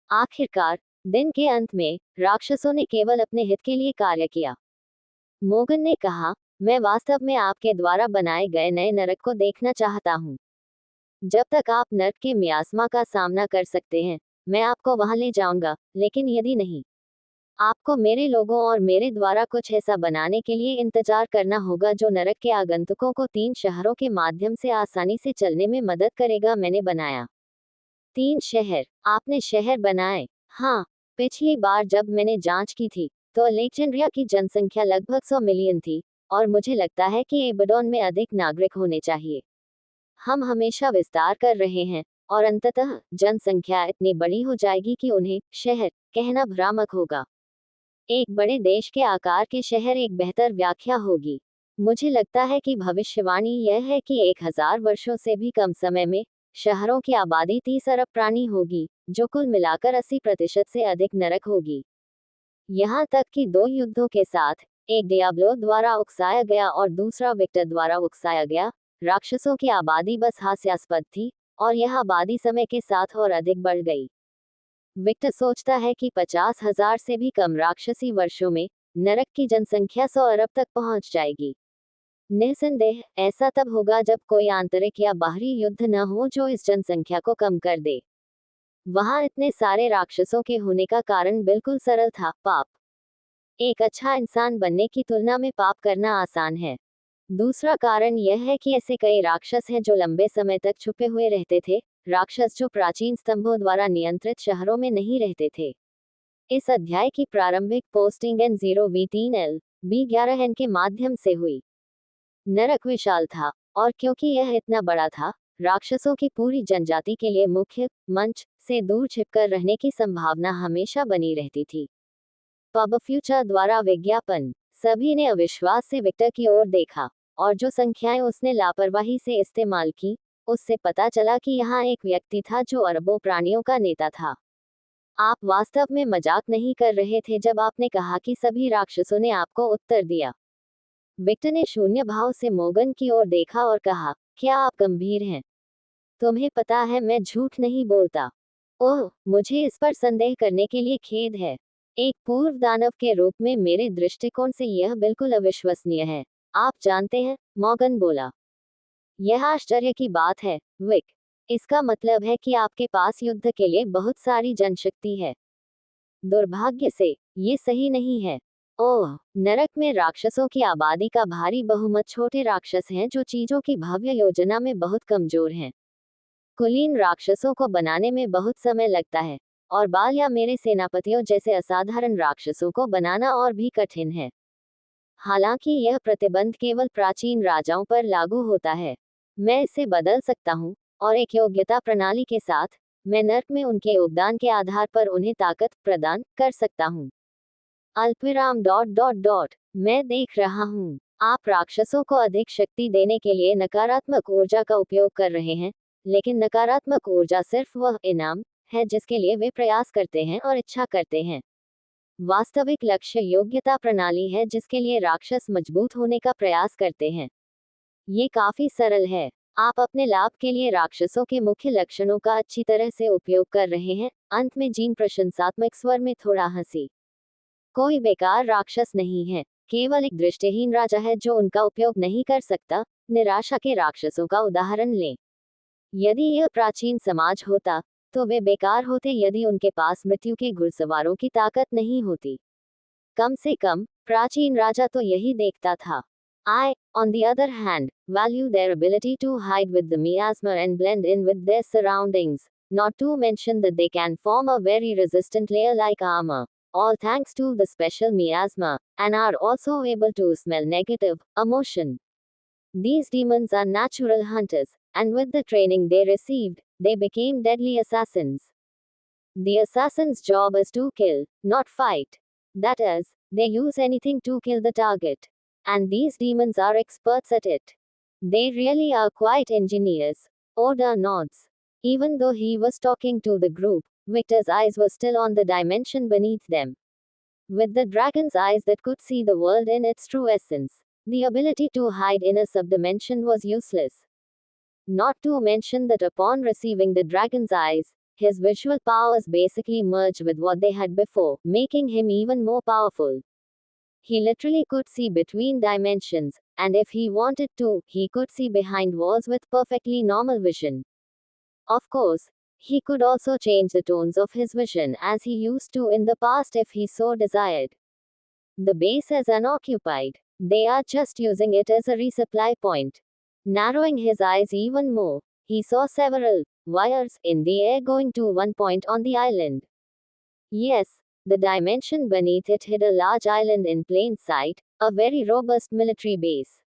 आखिरकार दिन के अंत में राक्षसों ने केवल अपने हित के लिए कार्य किया। मोगन ने कहा, मैं वास्तव में आपके द्वारा बनाए गए नए नरक को देखना चाहता हूँ। जब तक आप नर्क के मियास्मा का सामना कर सकते हैं, मैं आपको वहां ले जाऊंगा, लेकिन यदि नहीं, आपको मेरे लोगों और मेरे द्वारा कुछ ऐसा बनाने के लिए इंतजार करना होगा जो नरक के आगंतुकों को 3 शहरों के माध्यम से आसानी से चलने में मदद करेगा। मैंने बनाया 3 शहर। आपने शहर बनाए? हाँ, पिछली बार जब मैंने जांच की थी, तो अलेक्जेंड्रिया की जनसंख्या लगभग 100 मिलियन थी, और मुझे लगता है कि एबेडोन में अधिक नागरिक होने चाहिए। हम हमेशा विस्तार कर रहे हैं, और अंततः जनसंख्या इतनी बड़ी हो जाएगी कि उन्हें शहर कहना भ्रामक होगा। एक बड़े देश के आकार के शहर एक बेहतर व्याख्या होगी। मुझे लगता है कि भविष्यवाणी यह है कि 1000 वर्षों से भी कम समय में शहरों की आबादी 30 अरब प्राणी होगी, जो कुल मिलाकर 80% से अधिक नरक होगी। यहाँ तक कि 2 युद्धों के साथ, एक डियाब्लो द्वारा उकसाया गया और दूसरा विक्टर द्वारा उकसाया गया, राक्षसों की आबादी बस हास्यास्पद थी, और यह आबादी समय के साथ और अधिक बढ़ गई। विक्टर सोचता है कि 50,000 से भी कम राक्षसी वर्षों में नरक की जनसंख्या 100 अरब तक पहुंच जाएगी। निस्संदेह ऐसा तब होगा जब कोई आंतरिक या बाहरी युद्ध न हो जो इस जनसंख्या को कम कर दे। वहां इतने सारे राक्षसों के होने का कारण बिल्कुल सरल था, पाप। एक अच्छा इंसान बनने की तुलना में पाप करना आसान है। दूसरा कारण यह है कि ऐसे कई राक्षस हैं जो लंबे समय तक छुपे हुए रहते थे, राक्षस जो प्राचीन स्तंभों द्वारा नियंत्रित शहरों में नहीं रहते थे। इस अध्याय की प्रारंभिक पोस्टिंग N0V3L B11N के माध्यम से हुई। नरक विशाल था, और क्योंकि यह इतना बड़ा था, राक्षसों की पूरी जनजाति के लिए मुख्य मंच से दूर छिपकर रहने की संभावना हमेशा बनी रहती थी। पब फ्यूचर द्वारा विज्ञापन। सभी ने अविश्वास से विक्टर की ओर देखा, और जो संख्याएं उसने लापरवाही से इस्तेमाल की, उससे पता चला कि यहाँ एक व्यक्ति था जो अरबों प्राणियों का नेता था। आप वास्तव में मजाक नहीं कर रहे थे जब आपने कहा कि सभी राक्षसों ने आपको उत्तर दिया। विक्टर ने शून्य भाव से मोगन की ओर देखा और कहा, क्या आप गंभीर हैं? तुम्हें पता है मैं झूठ नहीं बोलता। ओह, मुझे इस पर संदेह करने के लिए खेद है। एक पूर्व दानव के रूप में मेरे दृष्टिकोण से यह बिल्कुल अविश्वसनीय है। आप जानते हैं, मॉर्गन बोला। यह आश्चर्य की बात है, विक। इसका मतलब है कि आपके पास युद्ध के लिए बहुत सारी जनशक्ति है। दुर्भाग्य से, ये सही नहीं है। ओह, नरक में राक्षसों की आबादी का भारी बहुमत छोटे राक्षस हैं जो चीजों की भव्य योजना में बहुत कमजोर हैं। कुलीन राक्षसों को बनाने में बहुत समय लगता है, और बाल या मेरे सेनापतियों जैसे असाधारण राक्षसों को बनाना और भी कठिन है। हालांकि यह प्रतिबंध केवल प्राचीन राजाओं पर लागू होता है। मैं इसे बदल सकता हूँ, और एक योग्यता प्रणाली के साथ, मैं नर्क में उनके योगदान के आधार पर उन्हें ताकत प्रदान कर सकता हूँ। अल्पविराम डॉट डॉट डॉट मैं देख रहा हूँ, आप राक्षसों को अधिक शक्ति देने के लिए नकारात्मक ऊर्जा का उपयोग कर रहे हैं, लेकिन नकारात्मक ऊर्जा सिर्फ वह इनाम है जिसके लिए वे प्रयास करते हैं और इच्छा करते हैं। वास्तविक लक्ष्य योग्यता प्रणाली है जिसके लिए राक्षस मजबूत होने का प्रयास करते हैं। ये काफी सरल है। आप अपने लाभ के लिए राक्षसों के मुख्य लक्षणों का अच्छी तरह से उपयोग कर रहे हैं। अंत में जीन प्रशंसात्मक स्वर में थोड़ा हंसी। कोई बेकार राक्षस नहीं है, केवल एक दृष्टिहीन राजा है जो उनका उपयोग नहीं कर सकता। निराशा के राक्षसों का उदाहरण लें। यदि यह प्राचीन समाज होता, तो वे बेकार होते यदि उनके पास मृत्यु के घुड़सवारों की ताकत नहीं होती। कम से कम प्राचीन राजा तो यही देखता था। I, on the other hand, value their ability to hide with the miasma and blend in with their surroundings, not to mention that they can form a very resistant layer like armor, all thanks to the special miasma, and are also able to smell negative emotion. These demons are natural hunters, and with the training they received, they became deadly assassins. The assassin's job is to kill, not fight. That is, they use anything to kill the target. And these demons are experts at it. They really are quite ingenious. Oda nods. Even though he was talking to the group, Victor's eyes were still on the dimension beneath them. With the dragon's eyes that could see the world in its true essence, the ability to hide in a subdimension was useless. Not to mention that upon receiving the dragon's eyes, his visual powers basically merged with what they had before, making him even more powerful. He literally could see between dimensions, and if he wanted to, he could see behind walls with perfectly normal vision. Of course, he could also change the tones of his vision as he used to in the past if he so desired. The base is unoccupied. They are just using it as a resupply point. Narrowing his eyes even more, he saw several wires in the air going to one point on the island. Yes, the dimension beneath it hid a large island in plain sight, a very robust military base.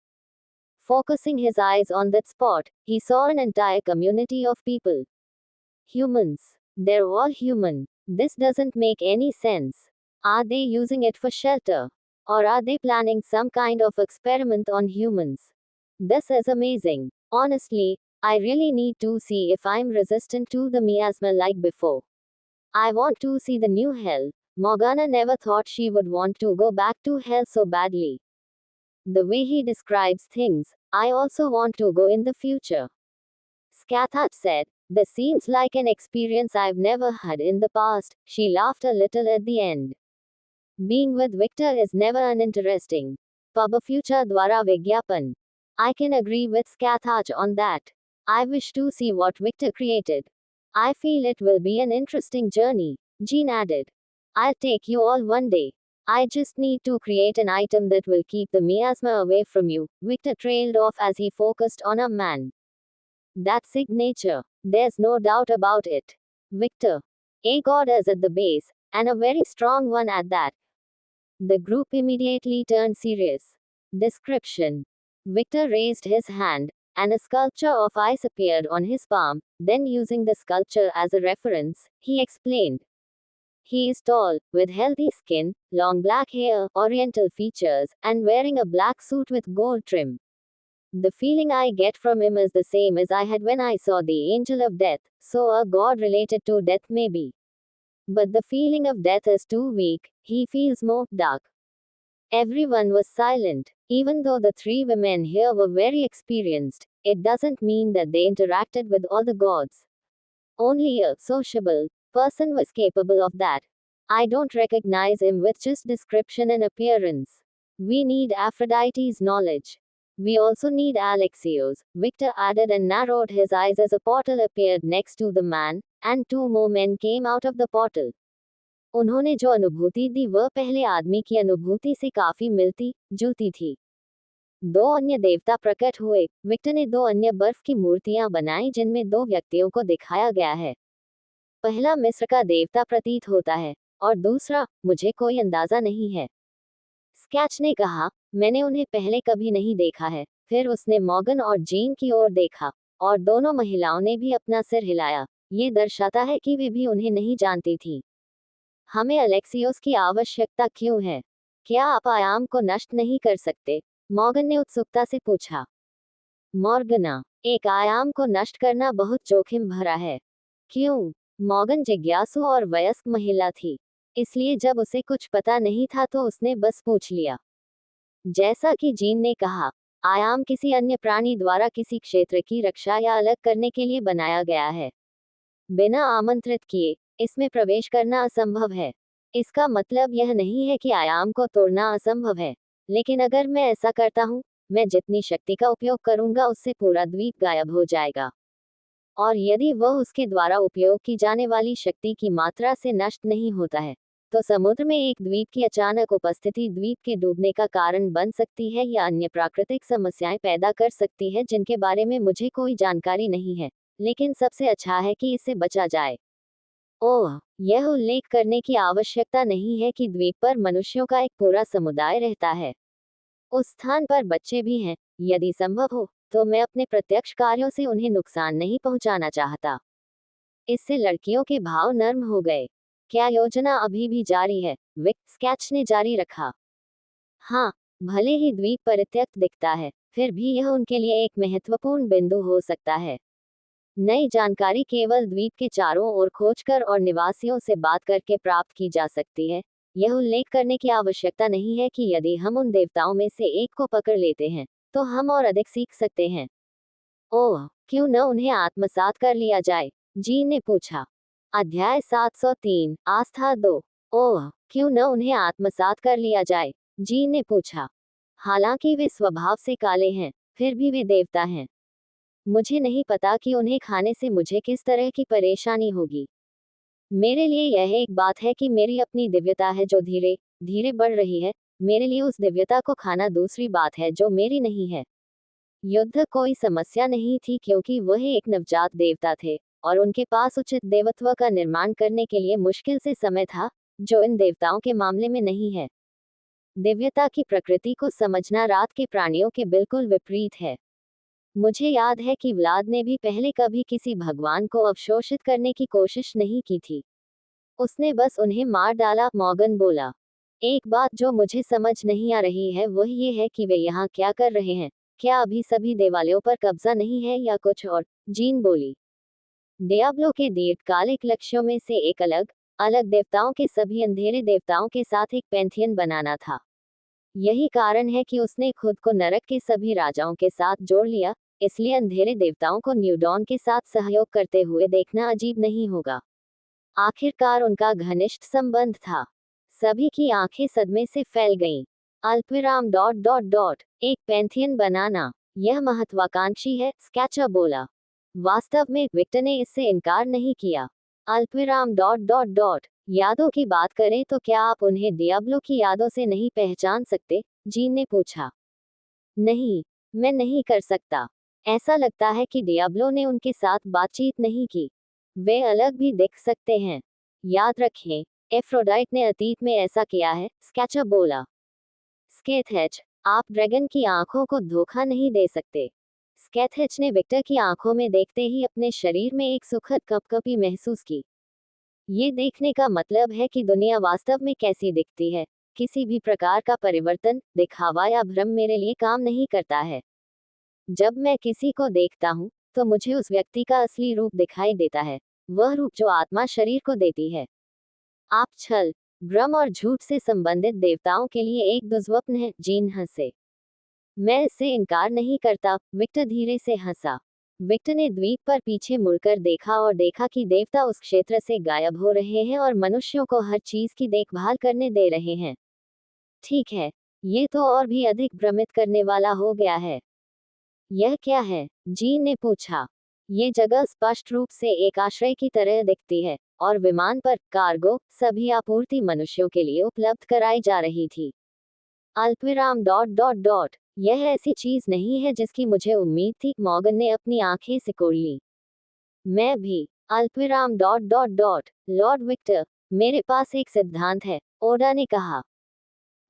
Focusing his eyes on that spot, he saw an entire community of people. Humans. They're all human. This doesn't make any sense. Are they using it for shelter? Or are they planning some kind of experiment on humans? This is amazing. Honestly, I really need to see if I'm resistant to the miasma like before. I want to see the new hell. Morgana never thought she would want to go back to hell so badly. The way he describes things, I also want to go in the future. Skathat said, "This seems like an experience I've never had in the past." She laughed a little at the end. Being with Victor is never uninteresting. Pub future Dwara Vigyapan. I can agree with Skathaj on that. I wish to see what Victor created. I feel it will be an interesting journey, Jean added. I'll take you all one day. I just need to create an item that will keep the miasma away from you. Victor trailed off as he focused on a man. That signature. There's no doubt about it. Victor. A god is at the base, and a very strong one at that. The group immediately turned serious. Description. Victor raised his hand, and a sculpture of ice appeared on his palm. Then, using the sculpture as a reference, he explained. He is tall, with healthy skin, long black hair, oriental features, and wearing a black suit with gold trim. The feeling I get from him is the same as I had when I saw the angel of death, so a god related to death maybe. But the feeling of death is too weak, he feels more dark. Everyone was silent. Even though the three women here were very experienced, it doesn't mean that they interacted with all the gods. Only a sociable person was capable of that. I don't recognize him with just description and appearance. We need Aphrodite's knowledge. We also need Alexios, Victor added and narrowed his eyes as a portal appeared next to the man, and two more men came out of the portal. उन्होंने जो अनुभूति दी वह पहले आदमी की अनुभूति से काफी मिलती जुलती थी। दो अन्य देवता प्रकट हुए। विक्टर ने दो अन्य बर्फ की मूर्तियां बनाई जिनमें दो व्यक्तियों को दिखाया गया है। पहला मिस्र का देवता प्रतीत होता है, और दूसरा, मुझे कोई अंदाजा नहीं है। स्कैच ने कहा, मैंने उन्हें पहले कभी नहीं देखा है। फिर उसने मॉर्गन और जीन की ओर देखा, और दोनों महिलाओं ने भी अपना सिर हिलाया। ये दर्शाता है कि वे भी उन्हें नहीं जानती थीं। हमें अलेक्सियोस की आवश्यकता क्यों है? क्या आप आयाम को नष्ट नहीं कर सकते? मॉर्गन ने उत्सुकता से पूछा। मॉर्गना, एक आयाम को नष्ट करना बहुत जोखिम भरा है। क्यों? मॉर्गन जिज्ञासु और वयस्क महिला थी, इसलिए जब उसे कुछ पता नहीं था तो उसने बस पूछ लिया। जैसा कि जीन ने कहा, आयाम किसी अन्य प्राणी द्वारा किसी क्षेत्र की रक्षा या अलग करने के लिए बनाया गया है। बिना आमंत्रित किए इसमें प्रवेश करना असंभव है। इसका मतलब यह नहीं है कि आयाम को तोड़ना असंभव है, लेकिन अगर मैं ऐसा करता हूँ, मैं जितनी शक्ति का उपयोग करूंगा उससे पूरा द्वीप गायब हो जाएगा। और यदि वह उसके द्वारा उपयोग की जाने वाली शक्ति की मात्रा से नष्ट नहीं होता है, तो समुद्र में एक द्वीप की अचानक उपस्थिति द्वीप के डूबने का कारण बन सकती है या अन्य प्राकृतिक समस्याएं पैदा कर सकती है जिनके बारे में मुझे कोई जानकारी नहीं है, लेकिन सबसे अच्छा है कि इससे बचा जाए। ओह, यह उल्लेख करने की आवश्यकता नहीं है कि द्वीप पर मनुष्यों का एक पूरा समुदाय रहता है। उस स्थान पर बच्चे भी हैं। यदि संभव हो, तो मैं अपने प्रत्यक्ष कार्यों से उन्हें नुकसान नहीं पहुंचाना चाहता। इससे लड़कियों के भाव नर्म हो गए। क्या योजना अभी भी जारी है? विक स्केच ने जारी रखा। हाँ, भले ही द्वीप परित्यक्त दिखता है, फिर भी यह उनके लिए एक महत्वपूर्ण बिंदु हो सकता है। नई जानकारी केवल द्वीप के चारों ओर खोजकर और निवासियों से बात करके प्राप्त की जा सकती है। यह उल्लेख करने की आवश्यकता नहीं है कि यदि हम उन देवताओं में से एक को पकड़ लेते हैं, तो हम और अधिक सीख सकते हैं। ओह, क्यों न उन्हें आत्मसात कर लिया जाए? जीन ने पूछा। अध्याय 703, आस्था 2। ओह, क्यों न उन्हें आत्मसात कर लिया जाए? जीन ने पूछा। हालांकि वे स्वभाव से काले हैं, फिर भी वे देवता हैं। मुझे नहीं पता कि उन्हें खाने से मुझे किस तरह की परेशानी होगी। मेरे लिए यह एक बात है कि मेरी अपनी दिव्यता है जो धीरे धीरे बढ़ रही है। मेरे लिए उस दिव्यता को खाना दूसरी बात है जो मेरी नहीं है। युद्ध कोई समस्या नहीं थी क्योंकि वह एक नवजात देवता थे और उनके पास उचित देवत्व का निर्माण करने के लिए मुश्किल से समय था, जो इन देवताओं के मामले में नहीं है। दिव्यता की प्रकृति को समझना रात के प्राणियों के बिल्कुल विपरीत है। मुझे याद है कि व्लाद ने भी पहले कभी किसी भगवान को अवशोषित करने की कोशिश नहीं की थी। उसने बस उन्हें मार डाला, मॉर्गन बोला। एक बात जो मुझे समझ नहीं आ रही है वह ये है कि वे यहाँ क्या कर रहे हैं। क्या अभी सभी देवालयों पर कब्जा नहीं है या कुछ और? जीन बोली। डियाब्लो के दीर्घकालिक लक्ष्यों में से एक अलग अलग देवताओं के सभी अंधेरे देवताओं के साथ एक पैंथियन बनाना था। यही कारण है कि उसने खुद को नरक के सभी राजाओं के साथ जोड़ लिया, इसलिए अंधेरे देवताओं को न्यूडॉन के साथ सहयोग करते हुए देखना अजीब नहीं होगा। आखिरकार उनका घनिष्ठ संबंध था। सभी की आंखें सदमे से फैल गईं। अल्पविराम डॉट डॉट डॉट एक पैंथियन बनाना, यह महत्वाकांक्षी है, स्कैचर बोला। वास्तव में विक्टर ने इससे इनकार नहीं किया। अल्पविराम डॉट डॉट डॉट यादों की बात करें तो क्या आप उन्हें डियाब्लो की यादों से नहीं पहचान सकते? जीन ने पूछा। नहीं, मैं नहीं कर सकता। ऐसा लगता है कि डियाब्लो ने उनके साथ बातचीत नहीं की। वे अलग भी दिख सकते हैं। याद रखें, एफ्रोडाइट ने अतीत में ऐसा किया है, स्कैचर बोला। स्केथेच, आप ड्रैगन की आंखों को धोखा नहीं दे सकते। स्केथेच ने विक्टर की आंखों में देखते ही अपने शरीर में एक सुखद कपकपी महसूस की। ये देखने का मतलब है कि दुनिया वास्तव में कैसी दिखती है। किसी भी प्रकार का परिवर्तन, दिखावा या भ्रम मेरे लिए काम नहीं करता है। जब मैं किसी को देखता हूँ, तो मुझे उस व्यक्ति का असली रूप दिखाई देता है, वह रूप जो आत्मा शरीर को देती है। आप छल, भ्रम और झूठ से संबंधित देवताओं के लिए एक दुष्स्वप्न है, जीन हंसे। मैं इससे इनकार नहीं करता, विक्टर धीरे से हंसा। विक्टर ने द्वीप पर पीछे मुड़कर देखा और देखा कि देवता उस क्षेत्र से गायब हो रहे हैं और मनुष्यों को हर चीज की देखभाल करने दे रहे हैं। ठीक है, ये तो और भी अधिक भ्रमित करने वाला हो गया है। यह क्या है? जीन ने पूछा। ये जगह स्पष्ट रूप से एक आश्रय की तरह दिखती है, और विमान पर कार्गो, सभी आपूर्ति मनुष्यों के लिए उपलब्ध कराई जा रही थी। अल्पविराम डॉट डॉट डॉट यह ऐसी चीज नहीं है जिसकी मुझे उम्मीद थी, मॉर्गन ने अपनी आंखें सिकोड़ ली। मैं भी। अल्पविराम dot dot dot Lord Victor, मेरे पास एक सिद्धांत है, ओडा ने कहा।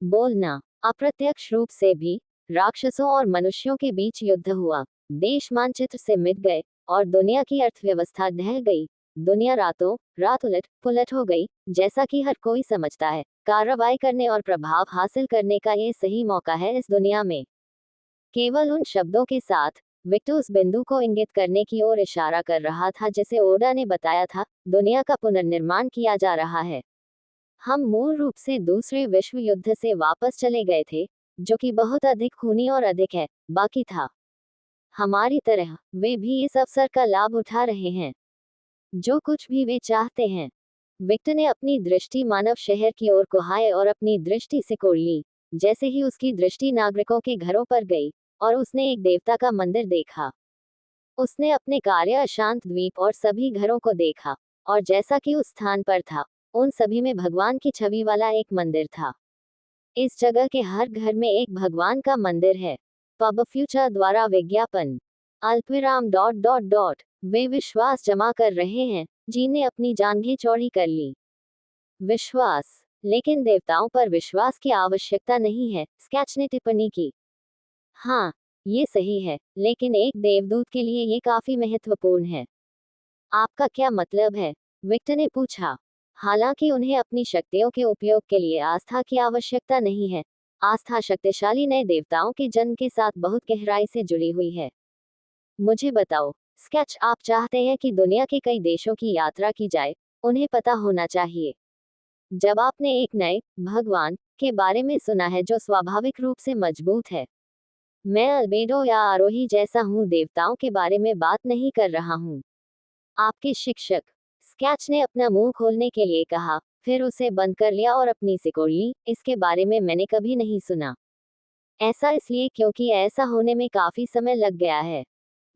बोलना। अप्रत्यक्ष रूप से भी राक्षसों और मनुष्यों के बीच युद्ध हुआ। देश मानचित्र से मिट गए और दुनिया की अर्थव्यवस्था ढह गई। दुनिया रातों रात उलट पुलट हो गई। जैसा कि हर कोई समझता है, कार्रवाई करने और प्रभाव हासिल करने का ये सही मौका है इस दुनिया में। केवल उन शब्दों के साथ विक्टर उस बिंदु को इंगित करने की ओर इशारा कर रहा था जिसे ओडा ने बताया था, दुनिया का पुनर्निर्माण किया जा रहा है। हम मूल रूप से दूसरे विश्व युद्ध से वापस चले गए थे, जो कि बहुत अधिक खूनी और अधिक है, बाकी था। हमारी तरह वे भी इस अवसर का लाभ उठा रहे हैं, जो कुछ भी वे चाहते हैं। विक्टर ने अपनी दृष्टि मानव शहर की ओर कुहाए और अपनी दृष्टि सिकोड़ ली। जैसे ही उसकी दृष्टि नागरिकों के घरों पर गई और उसने एक देवता का मंदिर देखा। उसने अपने कार्य अशांत द्वीप और सभी घरों को देखा, और जैसा कि उस स्थान पर था, उन सभी में भगवान की छवि वाला एक मंदिर था। इस जगह के हर घर में एक भगवान का मंदिर है। पब फ्यूचर द्वारा विज्ञापन। अल्पविराम डॉट डॉट डॉट वे विश्वास जमा कर रहे हैं, जीन ने अपनी जांघें चौड़ी कर ली। विश्वास, लेकिन देवताओं पर विश्वास की आवश्यकता नहीं है, स्कैच ने टिप्पणी की। हाँ, ये सही है, लेकिन एक देवदूत के लिए ये काफी महत्वपूर्ण है। आपका क्या मतलब है? विक्टर ने पूछा। हालांकि उन्हें अपनी शक्तियों के उपयोग के लिए आस्था की आवश्यकता नहीं है, आस्था शक्तिशाली नए देवताओं के जन्म के साथ बहुत गहराई से जुड़ी हुई है। मुझे बताओ, स्केच, आप चाहते हैं कि दुनिया के कई देशों की यात्रा की जाए, उन्हें पता होना चाहिए। जब आपने एक नए भगवान के बारे में सुना है जो स्वाभाविक रूप से मजबूत है। मैं अल्बेडो या आरोही जैसा हूँ, देवताओं के बारे में बात नहीं कर रहा हूँ। आपके शिक्षक, स्केच ने अपना मुंह खोलने के लिए कहा, फिर उसे बंद कर लिया और अपनी सिकोड़ ली। इसके बारे में मैंने कभी नहीं सुना। ऐसा इसलिए क्योंकि ऐसा होने में काफी समय लग गया है।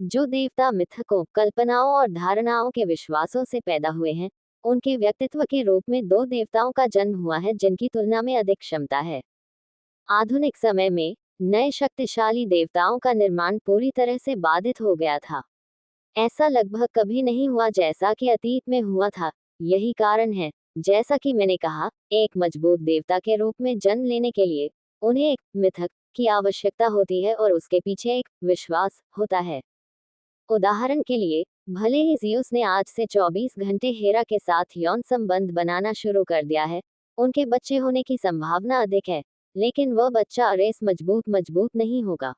जो देवता मिथकों, कल्पनाओं और धारणाओं के विश्वासों से पैदा हुए हैं, उनके व्यक्तित्व के रूप में दो देवताओं का जन्म हुआ है जिनकी तुलना में अधिक क्षमता है। आधुनिक समय में नए शक्तिशाली देवताओं का निर्माण पूरी तरह से बाधित हो गया था। ऐसा लगभग कभी नहीं हुआ जैसा कि अतीत में हुआ था। यही कारण है, जैसा कि मैंने कहा, एक मजबूत देवता के रूप में जन्म लेने के लिए उन्हें एक मिथक की आवश्यकता होती है और उसके पीछे एक विश्वास होता है। उदाहरण के लिए, भले ही जियुस ने आज से 24 घंटे हेरा के साथ यौन संबंध बनाना शुरू कर दिया है, उनके बच्चे होने की संभावना अधिक है, लेकिन वह बच्चा अरेस मजबूत नहीं होगा।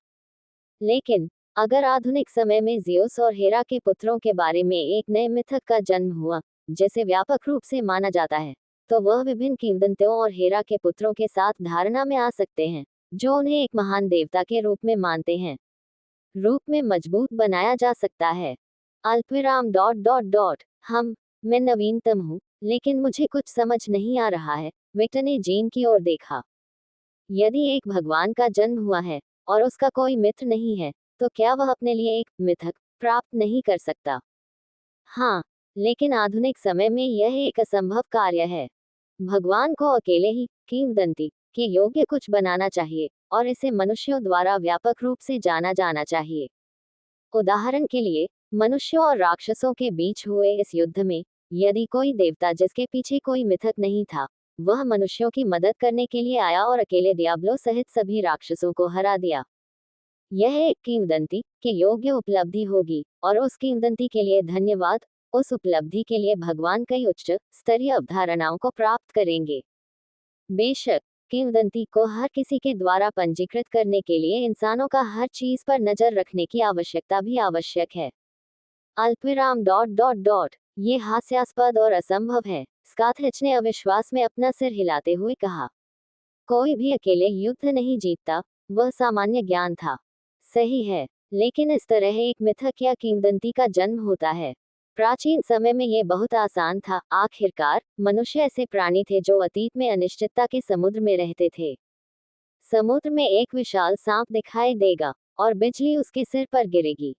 लेकिन अगर आधुनिक समय में जियुस और हेरा के पुत्रों के बारे में एक नए मिथक का जन्म हुआ, जिसे व्यापक रूप से माना जाता है, तो वह विभिन्न किंवदंतियों और हेरा के पुत्रों के साथ धारणा में आ सकते हैं, जो उन्हें एक महान देवता के रूप में मानते हैं, रूप में मजबूत बनाया जा सकता है। अल्पविराम डॉट डॉट डॉट हम मैं नवीनतम हूँ, लेकिन मुझे कुछ समझ नहीं आ रहा है। विक्टर ने जीन की ओर देखा। यदि एक भगवान का जन्म हुआ है और उसका कोई मित्र नहीं है, तो क्या वह अपने लिए एक मिथक प्राप्त नहीं कर सकता? हाँ, लेकिन आधुनिक समय में यह एक असंभव कार्य है। भगवान को अकेले ही किंवदंती के योग्य कुछ बनाना चाहिए और इसे मनुष्यों द्वारा व्यापक रूप से जाना जाना चाहिए। उदाहरण के लिए, मनुष्यों और राक्षसों के बीच हुए इस युद्ध में, यदि कोई देवता जिसके पीछे कोई मिथक नहीं था, वह मनुष्यों की मदद करने के लिए आया और अकेले डियाब्लो सहित सभी राक्षसों को हरा दिया, यह एक किंवदंती के योग्य उपलब्धि होगी, और उस किंवदंती के लिए धन्यवाद। उस उपलब्धि के लिए भगवान कई उच्च स्तरीय अवधारणाओं को प्राप्त करेंगे। बेशक, किंवदंती को हर किसी के द्वारा पंजीकृत करने के लिए इंसानों का हर चीज पर नजर रखने की आवश्यकता भी आवश्यक है। अल्पविराम डॉट डॉट डॉट ये हास्यास्पद और असंभव है, स्काथेच ने अविश्वास में अपना सिर हिलाते हुए कहा। कोई भी अकेले युद्ध नहीं जीतता, वह सामान्य ज्ञान था। सही है, लेकिन इस तरह एक मिथक या किंवदंती का जन्म होता है। प्राचीन समय में यह बहुत आसान था। आखिरकार, मनुष्य ऐसे प्राणी थे जो अतीत में अनिश्चितता के समुद्र में रहते थे। समुद्र में एक विशाल सांप दिखाई देगा और बिजली उसके सिर पर गिरेगी।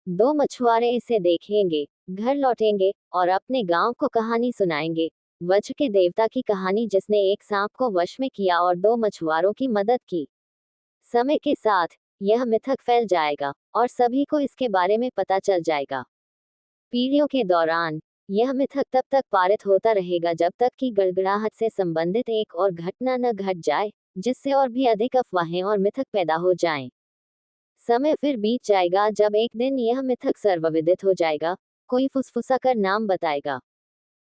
दो मछुआरे इसे देखेंगे, घर लौटेंगे और अपने गांव को कहानी सुनाएंगे, वज्र के देवता की कहानी जिसने एक सांप को वश में किया और दो मछुआरों की मदद की। समय के साथ यह मिथक फैल जाएगा और सभी को इसके बारे में पता चल जाएगा। पीढ़ियों के दौरान यह मिथक तब तक पारित होता रहेगा जब तक कि गड़गड़ाहट से संबंधित एक और घटना न घट जाए, जिससे और भी अधिक अफवाहें और मिथक पैदा हो जाएं। समय फिर बीत जाएगा जब एक दिन यह मिथक सर्वविदित हो जाएगा। कोई फुसफुसा कर नाम बताएगा,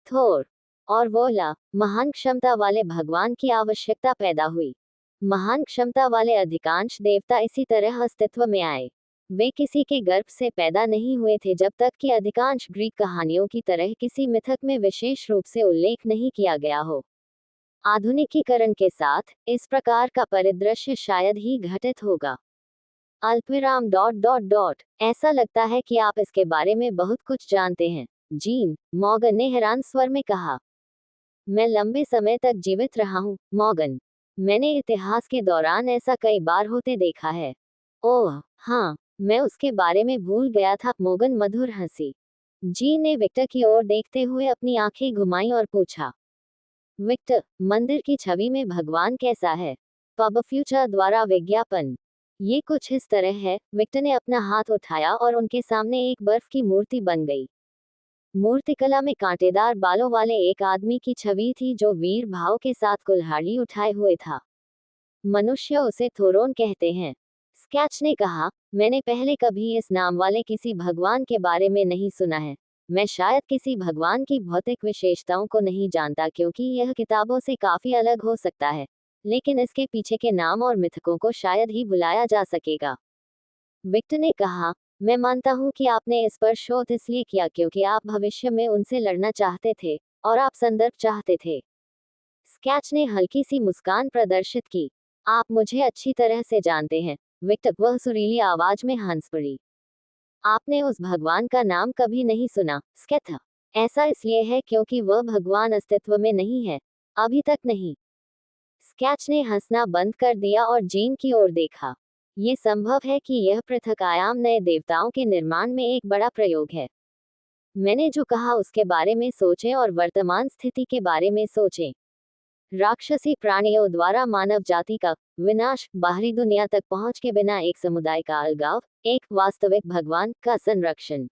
थोर और वोला। महान क्षमता वाले भगवान की आवश्यकता पैदा हुई। महान क्षमता वाले अधिकांश देवता इसी तरह अस्तित्व में आए। वे किसी के गर्भ से पैदा नहीं हुए थे जब तक कि अधिकांश ग्रीक कहानियों की तरह किसी मिथक में विशेष रूप से उल्लेख नहीं किया गया हो। आधुनिकीकरण के साथ इस प्रकार का परिदृश्य शायद ही घटित होगा। अल्पविराम डॉट डॉट डॉट ऐसा लगता है कि आप इसके बारे में बहुत कुछ जानते हैं, जीन, मॉर्गन ने हैरान स्वर में कहा। मैं लंबे समय तक जीवित रहा हूँ, मॉर्गन। मैंने इतिहास के दौरान ऐसा कई बार होते देखा है। ओह हाँ, मैं उसके बारे में भूल गया था, मॉर्गन मधुर हंसी। जीन ने विक्टर की ओर देखते हुए अपनी आंखें घुमाई और पूछा, विक्टर, मंदिर की छवि में भगवान कैसा है? पब फ्यूचर द्वारा विज्ञापन। ये कुछ इस तरह है। विक्टर ने अपना हाथ उठाया और उनके सामने एक बर्फ की मूर्ति बन गई। मूर्तिकला में कांटेदार बालों वाले एक आदमी की छवि थी जो वीर भाव के साथ कुल्हाड़ी उठाए हुए था। मनुष्य उसे थोरोन कहते हैं, स्केच ने कहा। मैंने पहले कभी इस नाम वाले किसी भगवान के बारे में नहीं सुना है। मैं शायद किसी भगवान की भौतिक विशेषताओं को नहीं जानता क्योंकि यह किताबों से काफी अलग हो सकता है, लेकिन इसके पीछे के नाम और मिथकों को शायद ही भुलाया जा सकेगा। विक्टर ने कहा, मैं मानता हूं कि आपने इस पर शोध इसलिए किया क्योंकि आप भविष्य में उनसे लड़ना चाहते थे और आप संदर्भ चाहते थे। स्केच ने हल्की सी मुस्कान प्रदर्शित की। आप मुझे अच्छी तरह से जानते हैं, विक्टर, वह सुरीली आवाज में हंस पड़ी। आपने उस भगवान का नाम कभी नहीं सुना, स्केथ। ऐसा इसलिए है क्योंकि वह भगवान अस्तित्व में नहीं है, अभी तक नहीं। स्केच ने हंसना बंद कर दिया और जीन की ओर देखा। ये संभव है कि यह पृथक आयाम नए देवताओं के निर्माण में एक बड़ा प्रयोग है। मैंने जो कहा उसके बारे में सोचें और वर्तमान स्थिति के बारे में सोचें। राक्षसी प्राणियों द्वारा मानव जाति का विनाश, बाहरी दुनिया तक पहुंच के बिना एक समुदाय का अलगाव, एक वास्तविक भगवान का संरक्षण।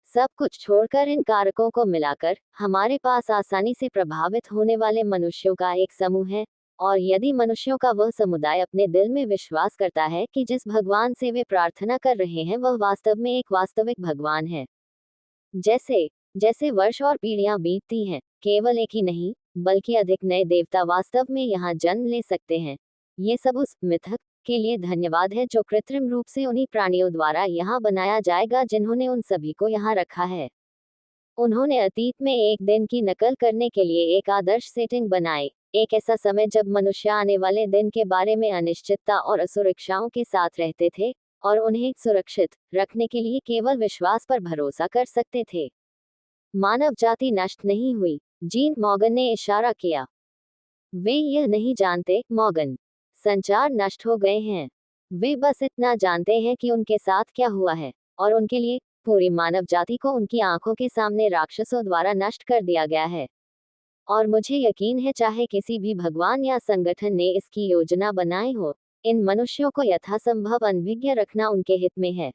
सब कुछ छोड़कर इन कारकों को मिलाकर हमारे पास आसानी से प्रभावित होने वाले मनुष्यों का एक समूह है। और यदि मनुष्यों का वह समुदाय अपने दिल में विश्वास करता है कि जिस भगवान से वे प्रार्थना कर रहे हैं वह वास्तव में एक वास्तविक भगवान है। जैसे जैसे वर्ष और पीढ़ियां बीतती हैं, केवल एक ही नहीं बल्कि अधिक नए देवता वास्तव में यहाँ जन्म ले सकते हैं। ये सब उस मिथक के लिए धन्यवाद है जो कृत्रिम रूप से उन्हीं प्राणियों द्वारा यहाँ बनाया जाएगा जिन्होंने उन सभी को यहाँ रखा है। उन्होंने अतीत में एक दिन की नकल करने के लिए एक आदर्श सेटिंग बनाई, एक ऐसा समय जब मनुष्य आने वाले दिन के बारे में अनिश्चितता और असुरक्षाओं के साथ रहते थे और उन्हें सुरक्षित रखने के लिए केवल विश्वास पर भरोसा कर सकते थे। मानव जाति नष्ट नहीं हुई, जीन मॉर्गन ने इशारा किया। वे यह नहीं जानते, मॉर्गन। संचार नष्ट हो गए हैं। वे बस इतना जानते हैं कि उनके साथ क्या हुआ है, और उनके लिए पूरी मानव जाति को उनकी आंखों के सामने राक्षसों द्वारा नष्ट कर दिया गया है। और मुझे यकीन है चाहे किसी भी भगवान या संगठन ने इसकी योजना बनाई हो, इन मनुष्यों को यथासंभव अनभिज्ञ रखना उनके हित में है।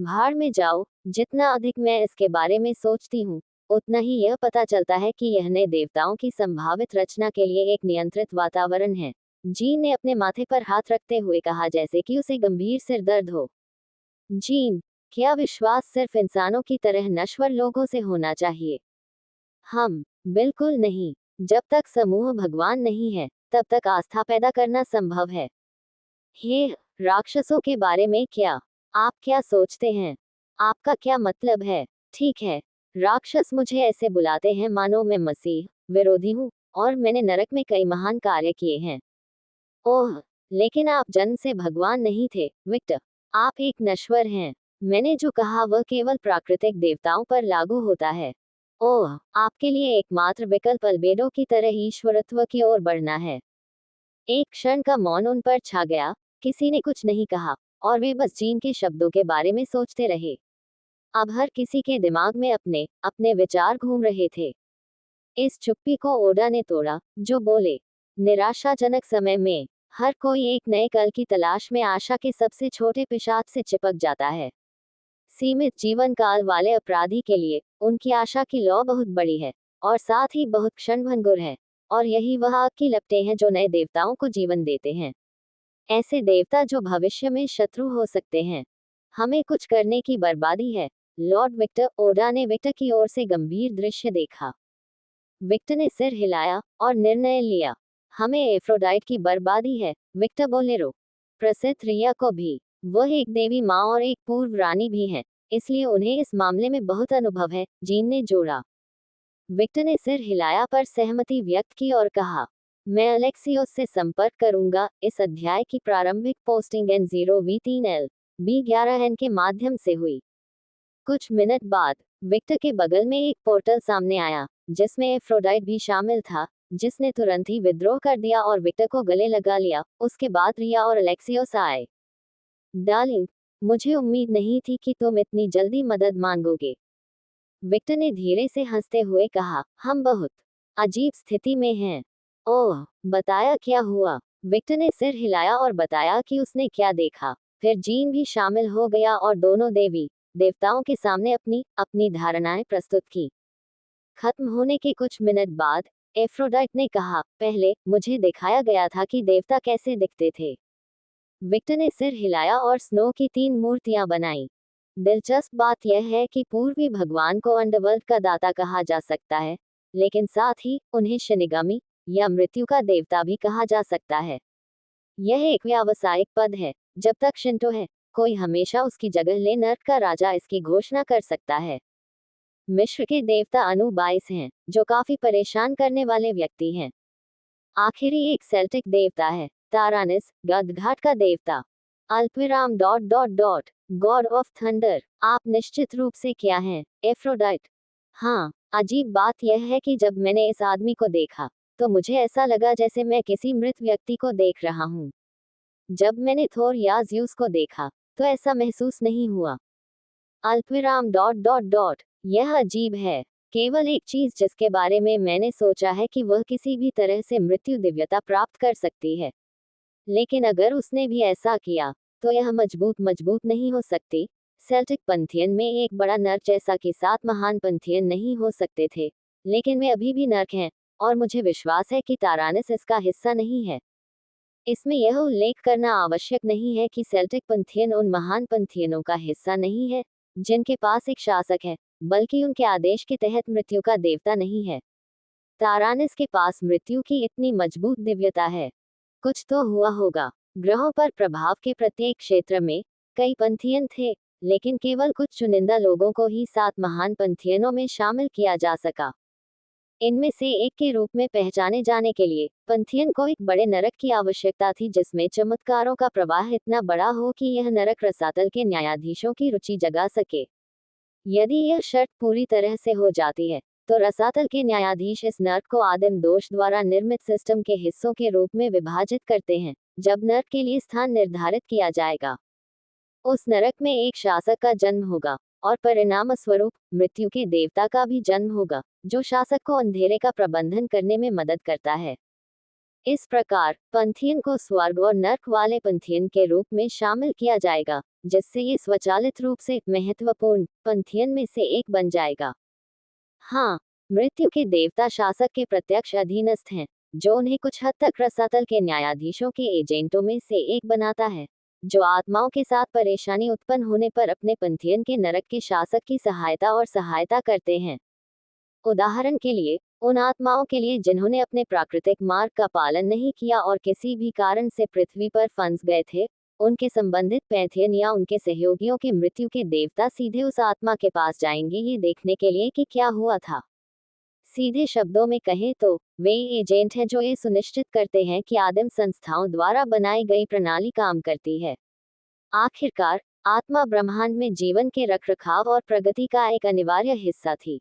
भाड़ में जाओ। जितना अधिक मैं इसके बारे में सोचती हूँ, उतना ही यह पता चलता है कि यह नए देवताओं की संभावित रचना के लिए एक नियंत्रित वातावरण है। जीन ने अपने माथे पर हाथ रखते हुए कहा जैसे कि उसे गंभीर सिर दर्द हो। जीन, क्या विश्वास सिर्फ इंसानों की तरह नश्वर लोगों से होना चाहिए? बिल्कुल नहीं। जब तक समूह भगवान नहीं है, तब तक आस्था पैदा करना संभव है। हे राक्षसों के बारे में क्या? आप क्या सोचते हैं? आपका क्या मतलब है? ठीक है, राक्षस मुझे ऐसे बुलाते हैं मानो मैं मसीह विरोधी हूँ और मैंने नरक में कई महान कार्य किए हैं। ओह, लेकिन आप जन्म से भगवान नहीं थे, विक्टर। आप एक नश्वर हैं। मैंने जो कहा वह केवल प्राकृतिक देवताओं पर लागू होता है। ओह, आपके लिए एकमात्र विकल्प अल्बेडो की तरह ईश्वरत्व की ओर बढ़ना है। एक क्षण का मौन उन पर छा गया। किसी ने कुछ नहीं कहा और वे बस जीन के शब्दों के बारे में सोचते रहे। अब हर किसी के दिमाग में अपने अपने विचार घूम रहे थे। इस चुप्पी को ओडा ने तोड़ा, जो बोले, निराशाजनक समय में हर कोई एक नए कल की तलाश में आशा के सबसे छोटे पिशाच से चिपक जाता है। सीमित जीवन काल वाले अपराधी के लिए उनकी आशा की लौ बहुत बड़ी है और साथ ही बहुत क्षणभंगुर है। और यही वह आग की लपटें हैं जो नए देवताओं को जीवन देते हैं। ऐसे देवता जो भविष्य में शत्रु हो सकते हैं। हमें कुछ करने की बर्बादी है। लॉर्ड विक्टर, ओडा ने विक्टर की ओर से गंभीर दृश्य देखा। विक्टर ने सिर हिलाया और निर्णय लिया। हमें एफ्रोडाइट की बर्बादी है, विक्टर बोलेरो। प्रसिद्ध रिया को भी। वह एक देवी माँ और एक पूर्व रानी भी हैं, इसलिए उन्हें इस मामले में बहुत अनुभव है, जीन ने जोड़ा। विक्टर ने सिर हिलाया पर सहमति व्यक्त की और कहा, मैं अलेक्सियोस से संपर्क करूंगा। इस अध्याय की प्रारंभिक पोस्टिंग N0V3L B11N के माध्यम से हुई। कुछ मिनट बाद विक्टर के बगल में एक पोर्टल सामने आया, जिसमें एफ्रोडाइट भी शामिल था, जिसने तुरंत ही विद्रोह कर दिया और विक्टर को गले लगा लिया। उसके बाद रिया और अलेक्सियोस आए। डार्लिंग, मुझे उम्मीद नहीं थी कि तुम इतनी जल्दी मदद मांगोगे, विक्टर ने धीरे से हंसते हुए कहा। हम बहुत अजीब स्थिति में हैं। ओह, बताया क्या हुआ? विक्टर ने सिर हिलाया और बताया कि उसने क्या देखा। फिर जीन भी शामिल हो गया और दोनों देवी देवताओं के सामने अपनी अपनी धारणाएं प्रस्तुत की। खत्म होने के कुछ मिनट बाद एफ्रोडाइट ने कहा, पहले मुझे दिखाया गया था कि देवता कैसे दिखते थे। विक्टर ने सिर हिलाया और स्नो की 3 मूर्तियां बनाई। दिलचस्प बात यह है कि पूर्वी भगवान को अंडरवर्ल्ड का दाता कहा जा सकता है, लेकिन साथ ही उन्हें शिनिगामी या मृत्यु का देवता भी कहा जा सकता है। यह एक व्यावसायिक पद है। जब तक शिंटो है, कोई हमेशा उसकी जगह ले नर्क का राजा इसकी घोषणा कर सकता है। मिस्र के देवता अनुबाइस हैं, जो काफी परेशान करने वाले व्यक्ति हैं। आखिरी एक सेल्टिक देवता है, तारानिस, गदघाट का देवता। अल्पविराम dot dot dot God of thunder. आप निश्चित रूप से क्या हैं, एफ्रोडाइट? हाँ, अजीब बात यह है कि जब मैंने इस आदमी को देखा, तो मुझे ऐसा लगा जैसे मैं किसी मृत व्यक्ति को देख रहा हूँ। जब मैंने थोर या ज़्यूस को देखा, तो ऐसा महसूस नहीं हुआ। अल्पविराम डॉट डॉट डॉट यह अजीब है। केवल एक चीज जिसके बारे में मैंने सोचा है कि वह किसी भी तरह से मृत्यु दिव्यता प्राप्त कर सकती है। लेकिन अगर उसने भी ऐसा किया, तो यह मजबूत नहीं हो सकती। सेल्टिक पंथियन में एक बड़ा नर्क जैसा कि 7 महान पंथियन नहीं हो सकते थे, लेकिन वे अभी भी नर्क हैं, और मुझे विश्वास है कि तारानिस इसका हिस्सा नहीं है। इसमें यह उल्लेख करना आवश्यक नहीं है कि सेल्टिक पंथियन उन महान पंथियनों का हिस्सा नहीं है, जिनके पास एक शासक है, बल्कि उनके आदेश के तहत मृत्यु का देवता नहीं है। तारानिस के पास मृत्यु की इतनी मजबूत दिव्यता है। कुछ तो हुआ होगा। ग्रहों पर प्रभाव के प्रत्येक क्षेत्र में कई पंथियन थे, लेकिन केवल कुछ चुनिंदा लोगों को ही 7 महान पंथियनों में शामिल किया जा सका। इनमें से एक के रूप में पहचाने जाने के लिए पंथियन को एक बड़े नरक की आवश्यकता थी, जिसमें चमत्कारों का प्रवाह इतना बड़ा हो कि यह नरक रसातल के न्यायाधीशों की रुचि जगा सके। यदि यह शर्त पूरी तरह से हो जाती है, तो रसातल के न्यायाधीश इस नर्क को आदिम दोष द्वारा निर्मित सिस्टम के हिस्सों के रूप में विभाजित करते हैं। जब नर्क के लिए स्थान निर्धारित किया जाएगा, उस नरक में एक शासक का जन्म होगा, और परिणाम स्वरूप मृत्यु के देवता का भी जन्म होगा, जो शासक को अंधेरे का प्रबंधन करने में मदद करता है। इस प्रकार पंथियन को स्वर्ग और नर्क वाले पंथियन के रूप में शामिल किया जाएगा, जिससे ये स्वचालित रूप से महत्वपूर्ण पंथियन में से एक बन जाएगा। हाँ, मृत्यु के देवता शासक के प्रत्यक्ष अधीनस्थ हैं, जो उन्हें कुछ हद तक रसातल के न्यायाधीशों के एजेंटों में से एक बनाता है, जो आत्माओं के साथ परेशानी उत्पन्न होने पर अपने पंथियन के नरक के शासक की सहायता करते हैं। उदाहरण के लिए, उन आत्माओं के लिए जिन्होंने अपने प्राकृतिक मार्ग का पालन नहीं किया और किसी भी कारण से पृथ्वी पर फंस गए थे, उनके संबंधित पैंथियन या उनके सहयोगियों के मृत्यु के देवता सीधे उस आत्मा के पास जाएंगे, ये देखने के लिए कि क्या हुआ था। सीधे शब्दों में कहें तो वे एजेंट हैं जो ये सुनिश्चित करते हैं कि आदिम संस्थाओं द्वारा बनाई गई प्रणाली काम करती है। आखिरकार, आत्मा ब्रह्मांड में जीवन के रखरखाव और प्रगति का एक अनिवार्य हिस्सा थी।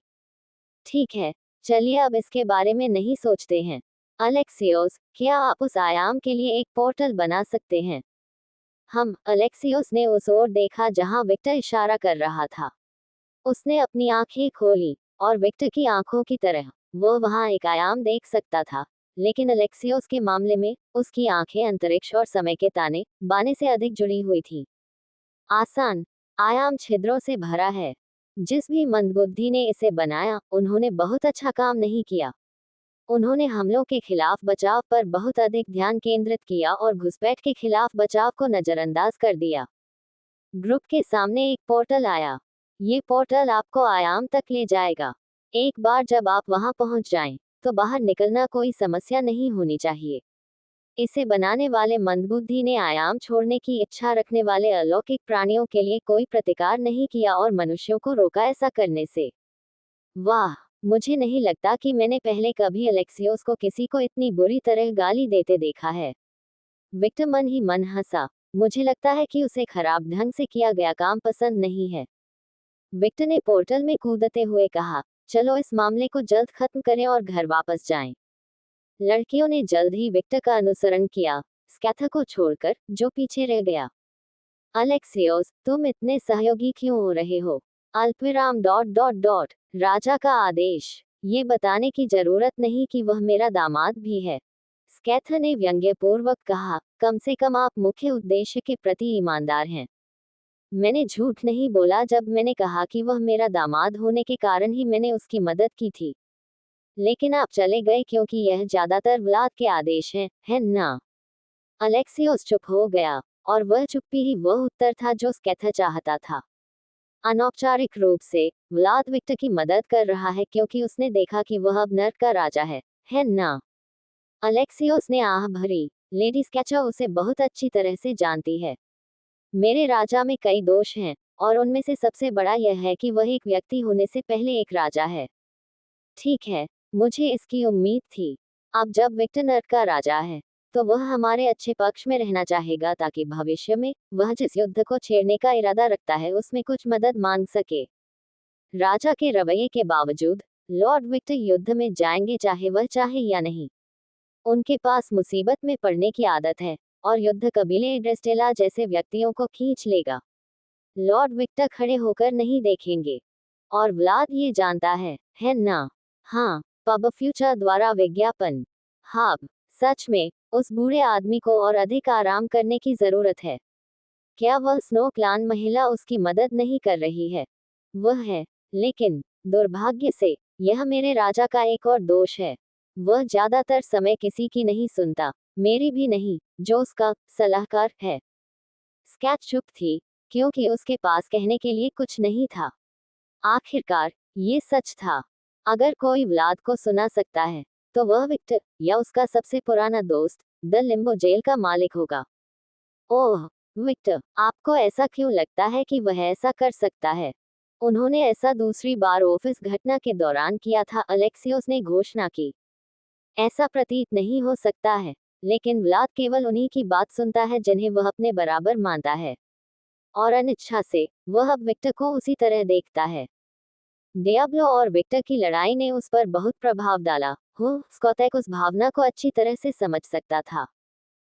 ठीक है, चलिए अब इसके बारे में नहीं सोचते हैं। अलेक्सियोस, क्या आप उस आयाम के लिए एक पोर्टल बना सकते हैं? अलेक्सियोस ने उस ओर देखा जहां विक्टर इशारा कर रहा था। उसने अपनी आंखें खोली, और विक्टर की आंखों की तरह वो वहां एक आयाम देख सकता था, लेकिन अलेक्सियोस के मामले में उसकी आंखें अंतरिक्ष और समय के ताने बाने से अधिक जुड़ी हुई थी। आसान आयाम छिद्रों से भरा है। जिस भी मंदबुद्धि ने इसे बनाया, उन्होंने बहुत अच्छा काम नहीं किया। उन्होंने हमलों के खिलाफ बचाव पर बहुत अधिक ध्यान केंद्रित किया और घुसपैठ के खिलाफ बचाव को नजरअंदाज कर दिया। ग्रुप के सामने एक पोर्टल आया। ये पोर्टल आपको आयाम तक ले जाएगा। एक बार जब आप वहां पहुंच जाएं, तो बाहर निकलना कोई समस्या नहीं होनी चाहिए। इसे बनाने वाले मंदबुद्धि ने आयाम छोड़ने की इच्छा रखने वाले अलौकिक प्राणियों के लिए कोई प्रतिकार नहीं किया और मनुष्यों को रोका ऐसा करने से। वाह, मुझे नहीं लगता कि मैंने पहले कभी अलेक्सियोस को किसी को इतनी बुरी तरह गाली देते देखा है। विक्टर मन ही मन हंसा। मुझे लगता है कि उसे खराब ढंग से किया गया काम पसंद नहीं है। विक्टर ने पोर्टल में कूदते हुए कहा, चलो इस मामले को जल्द खत्म करें और घर वापस जाएं। लड़कियों ने जल्द ही विक्टर का अनुसरण किया, स्कैथा को छोड़कर, जो पीछे रह गया। अलेक्सियोस, तुम इतने सहयोगी क्यों हो रहे हो? अल्पविराम डॉट डॉट डॉट राजा का आदेश। ये बताने की जरूरत नहीं कि वह मेरा दामाद भी है, स्कैथा ने व्यंग्यपूर्वक कहा। कम से कम आप मुख्य उद्देश्य के प्रति ईमानदार हैं। मैंने झूठ नहीं बोला जब मैंने कहा कि वह मेरा दामाद होने के कारण ही मैंने उसकी मदद की थी। लेकिन आप चले गए क्योंकि यह ज्यादातर व्लाद के आदेश हैं, है ना? अलेक्सियोस चुप हो गया, और वह चुप्पी ही वह उत्तर था जो स्कैथा चाहता था। अनौपचारिक रूप से, व्लाद विक्टर की मदद कर रहा है क्योंकि उसने देखा कि वह अब नर्क का राजा है ना? अलेक्सियोस ने आह भरी। लेडी स्केचर उसे बहुत अच्छी तरह से जानती है। मेरे राजा में कई दोष हैं, और उनमें से सबसे बड़ा यह है कि वह एक व्यक्ति होने से पहले एक राजा है। ठीक है, मुझे इसकी उम्मीद थी। अब जब विक्टर नर्क का राजा है, तो वह हमारे अच्छे पक्ष में रहना चाहेगा ताकि भविष्य में वह जिस युद्ध को छेड़ने का इरादा रखता है उसमें कुछ मदद मांग सके। राजा के रवैये के बावजूद लॉर्ड विक्टर युद्ध में जाएंगे चाहे वह चाहे या नहीं। उनके पास मुसीबत में पड़ने की आदत है, और युद्ध कबीले एड्रेस्टेला जैसे व्यक्तियों को खींच लेगा। लॉर्ड विक्टर खड़े होकर नहीं देखेंगे। और व्लाद ये जानता है ना? हाँ, पब फ्यूचर द्वारा विज्ञापन। हाँ, सच में, उस बूढ़े आदमी को और अधिक आराम करने की जरूरत है। क्या वह स्नो क्लान महिला उसकी मदद नहीं कर रही है? वह है, लेकिन दुर्भाग्य से यह मेरे राजा का एक और दोष है। वह ज्यादातर समय किसी की नहीं सुनता, मेरी भी नहीं, जो उसका सलाहकार है। स्कैच चुप थी, क्योंकि उसके पास कहने के लिए कुछ नहीं था। आखिरकार, ये सच था। अगर कोई व्लाद को सुना सकता है, तो वह विक्टर, या उसका सबसे पुराना दोस्त, द लिम्बो जेल का मालिक होगा। ओह, विक्टर, आपको ऐसा क्यों लगता है कि वह ऐसा कर सकता है? उन्होंने ऐसा दूसरी बार ऑफिस घटना के दौरान किया था, अलेक्सियोस ने घोषणा की। ऐसा प्रतीत नहीं हो सकता है, लेकिन व्लाद केवल उन्हीं की बात सुनता है जिन्हें वह अपने बराबर मानता है। और अनिच्छा से, वह अब विक्टर को उसी तरह देखता है। डियाब्लो और विक्टर की लड़ाई ने उस पर बहुत प्रभाव डाला। स्कॉटेक उस भावना को अच्छी तरह से समझ सकता था।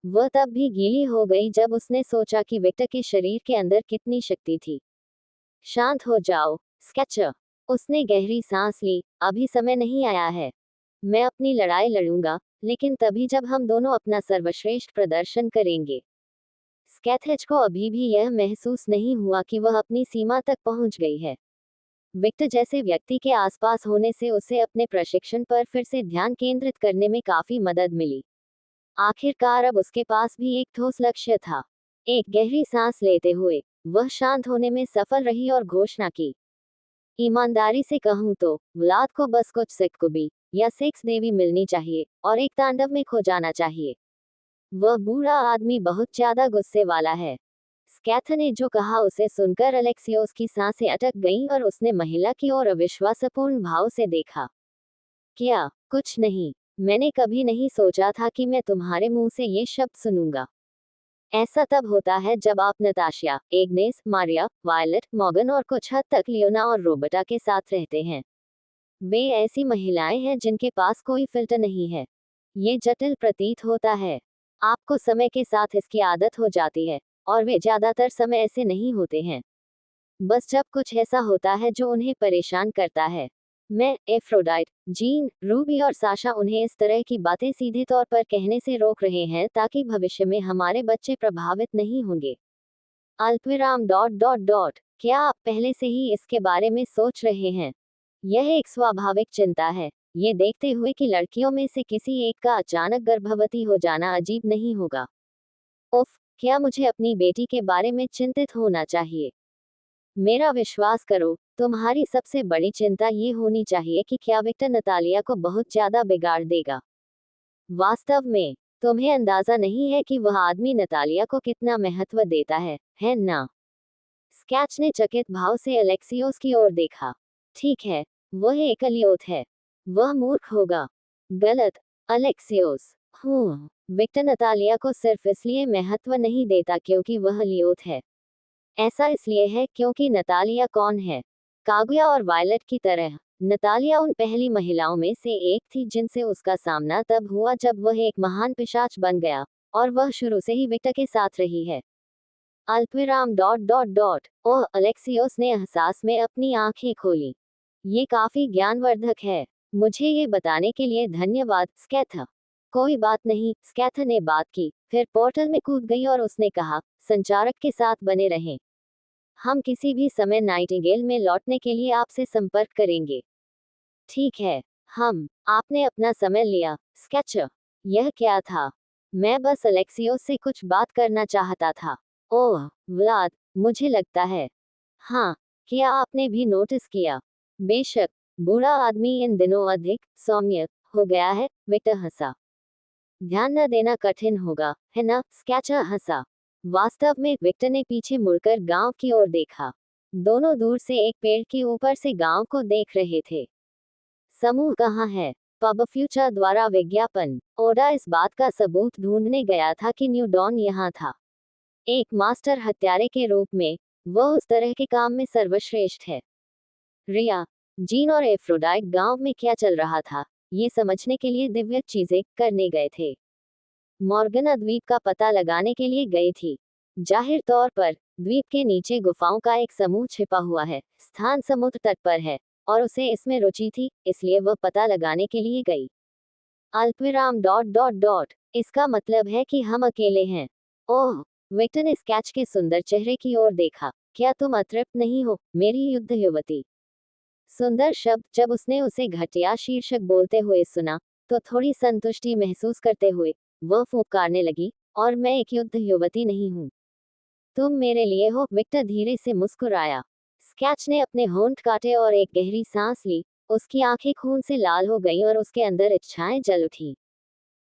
वह तब भी गीली हो गई जब उसने सोचा कि विक्टर के शरीर के अंदर कितनी शक्ति थी। शांत हो जाओ, स्केचर। उसने गहरी सांस ली। अभी समय नहीं आया है। मैं अपनी लड़ाई लड़ूंगा, लेकिन तभी जब हम दोनों अपना सर्वश्रेष्ठ प्रदर्शन करेंगे। स्कैथेज को अभी भी यह महसूस नहीं हुआ कि वह अपनी सीमा तक पहुंच गई है। विक्टर जैसे व्यक्ति के आसपास होने से उसे अपने प्रशिक्षण पर फिर से ध्यान केंद्रित करने में काफी मदद मिली। आखिरकार अब उसके पास भी एक ठोस लक्ष्य था। एक गहरी सांस लेते हुए वह शांत होने में सफल रही और घोषणा की, ईमानदारी से कहूं तो व्लाद को बस कुछ सिक्कुबी या सेक्स देवी मिलनी चाहिए और एक तांडव में खो जाना चाहिए। वह बूढ़ा आदमी बहुत ज्यादा गुस्से वाला है। स्कैथ ने जो कहा उसे सुनकर अलेक्सियोस की सांसें अटक गईं और उसने महिला की ओर अविश्वासपूर्ण भाव से देखा। क्या? कुछ नहीं। मैंने कभी नहीं सोचा था कि मैं तुम्हारे मुंह से ये शब्द सुनूंगा। ऐसा तब होता है जब आप Natasha, Agnes, Maria, Violet, Morgan और कुछ हद तक लियोना और रोबर्टा के साथ रहते हैं। वे ऐसी महिलाएं हैं जिनके पास कोई फिल्टर नहीं है। ये जटिल प्रतीत होता है। आपको समय के साथ इसकी आदत हो जाती है, और वे ज्यादातर समय ऐसे नहीं होते हैं। बस जब कुछ ऐसा होता है जो उन्हें परेशान करता है। मैं, एफ्रोडाइट, जीन, रूबी और साशा उन्हें इस तरह की बातें सीधे तौर पर कहने से रोक रहे हैं ताकि भविष्य में हमारे बच्चे प्रभावित नहीं होंगे। अल्पविराम डॉट डॉट डॉट। क्या आप पहले से ही इसके बारे में सोच रहे हैं? यह एक स्वाभाविक चिंता है, ये देखते हुए कि लड़कियों में से किसी एक का अचानक गर्भवती हो जाना अजीब नहीं होगा। उफ, क्या मुझे अपनी बेटी के बारे में चिंतित होना चाहिए? मेरा विश्वास करो, तुम्हारी सबसे बड़ी चिंता ये होनी चाहिए कि क्या विक्टर नतालिया को बहुत ज्यादा बिगाड़ देगा। वास्तव में, तुम्हें अंदाजा नहीं है कि वह आदमी नतालिया को कितना महत्व देता है ना? स्कैच ने चकित भाव से अलेक्सियोस की ओर देखा। ठीक है, वह एक अलियोत है। वह मूर्ख होगा। गलत, अलेक्सियोस। विक्टर नतालिया को सिर्फ इसलिए महत्व नहीं देता क्योंकि वह अलियोत है। ऐसा इसलिए है क्योंकि नतालिया कौन है? कागुया और वायलेट की तरह, नतालिया उन पहली महिलाओं में से एक थी जिनसे उसका सामना तब हुआ जब वह एक महान पिशाच बन गया, और वह शुरू से ही विक्टर के साथ रही है। अल्पविराम डॉट डॉट डॉट। ओह, अलेक्सियोस ने एहसास में अपनी आंखें खोली। ये काफी ज्ञानवर्धक है। मुझे ये बताने के लिए धन्यवाद, स्कैथ। कोई बात नहीं, स्कैथ ने बात की, फिर पोर्टल में कूद गई और उसने कहा, संचारक के साथ बने रहें। हम किसी भी समय नाइटिंगेल में लौटने के लिए आपसे संपर्क करेंगे। ठीक है। आपने अपना समय लिया, स्केचर। यह क्या था? मैं बस अलेक्सियोस से कुछ बात करना चाहता था। ओह, व्लाद, मुझे लगता है। हाँ, क्या आपने भी नोटिस किया? बेशक, बूढ़ा आदमी इन दिनों अधिक सौम्य हो गया है, विक्टर हंसा। ध्यान न देना कठिन होगा, है ना? स्केचर हंसा। वास्तव में विक्टर ने पीछे मुड़कर गांव की ओर देखा। दोनों दूर से एक पेड़ के ऊपर से गांव को देख रहे थे। समूह कहाँ है? पब फ्यूचर द्वारा विज्ञापन। ओडा इस बात का सबूत ढूंढने गया था कि न्यू डॉन यहाँ था। एक मास्टर हत्यारे के रूप में वह उस तरह के काम में सर्वश्रेष्ठ है। रिया, जीन और एफ्रोडाइट गांव में क्या चल रहा था, ये समझने के लिए दिव्य चीजें करने गए थे। मॉर्गना द्वीप का पता लगाने के लिए गई थी। जाहिर तौर पर द्वीप के नीचे गुफाओं का एक समूह छिपा हुआ है। स्थान समुद्र तट पर है और उसे इसमें रुचि थी, इसलिए वह पता लगाने के लिए गई। अल्पविराम डॉट डॉट डॉट। इसका मतलब है कि हम अकेले हैं। ओह, विक्टर ने स्केच के सुंदर चेहरे की ओर देखा। क्या तुम अतृप्त नहीं हो, मेरी युद्ध युवती? सुंदर शब्द जब उसने उसे घटिया शीर्षक बोलते हुए सुना, तो थोड़ी संतुष्टि महसूस करते हुए वह फुंकारने लगी, और मैं एक युद्ध युवती नहीं हूँ। तुम मेरे लिए हो। विक्टर धीरे से मुस्कुराया। स्केच ने अपने होंठ काटे और एक गहरी सांस ली। उसकी आंखें खून से लाल हो गईं और उसके अंदर इच्छाएं जल उठी।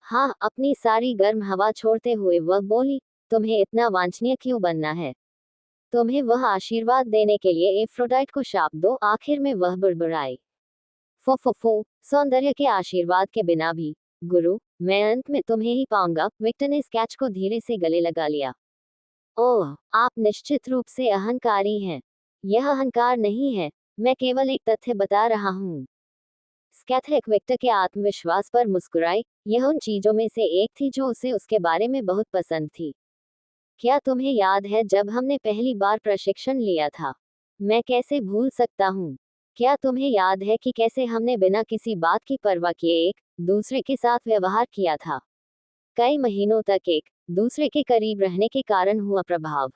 हाँ, अपनी सारी गर्म हवा छोड़ते हुए वह बोली, तुम्हें इतना वांछनीय क्यों बनना है? तुम्हें वह आशीर्वाद देने के लिए एफ्रोडाइट को शाप दो। आखिर में वह बुड़बुड़ाई। फो, सौंदर्य के आशीर्वाद के बिना भी, गुरु, मैं अंत में तुम्हें ही पाऊंगा। विक्टर ने स्केच को धीरे से गले लगा लिया। ओह, आप निश्चित रूप से अहंकारी हैं। यह अहंकार नहीं है, मैं केवल एक तथ्य बता रहा हूँ। स्कैथेक विक्टर के आत्मविश्वास पर मुस्कुराई। यह उन चीजों में से एक थी जो उसे उसके बारे में बहुत पसंद थी। क्या तुम्हें याद है जब हमने पहली बार प्रशिक्षण लिया था? मैं कैसे भूल सकता हूँ। क्या तुम्हें याद है कि कैसे हमने बिना किसी बात की परवाह किए एक दूसरे के साथ व्यवहार किया था? कई महीनों तक एक दूसरे के करीब रहने के कारण हुआ प्रभाव।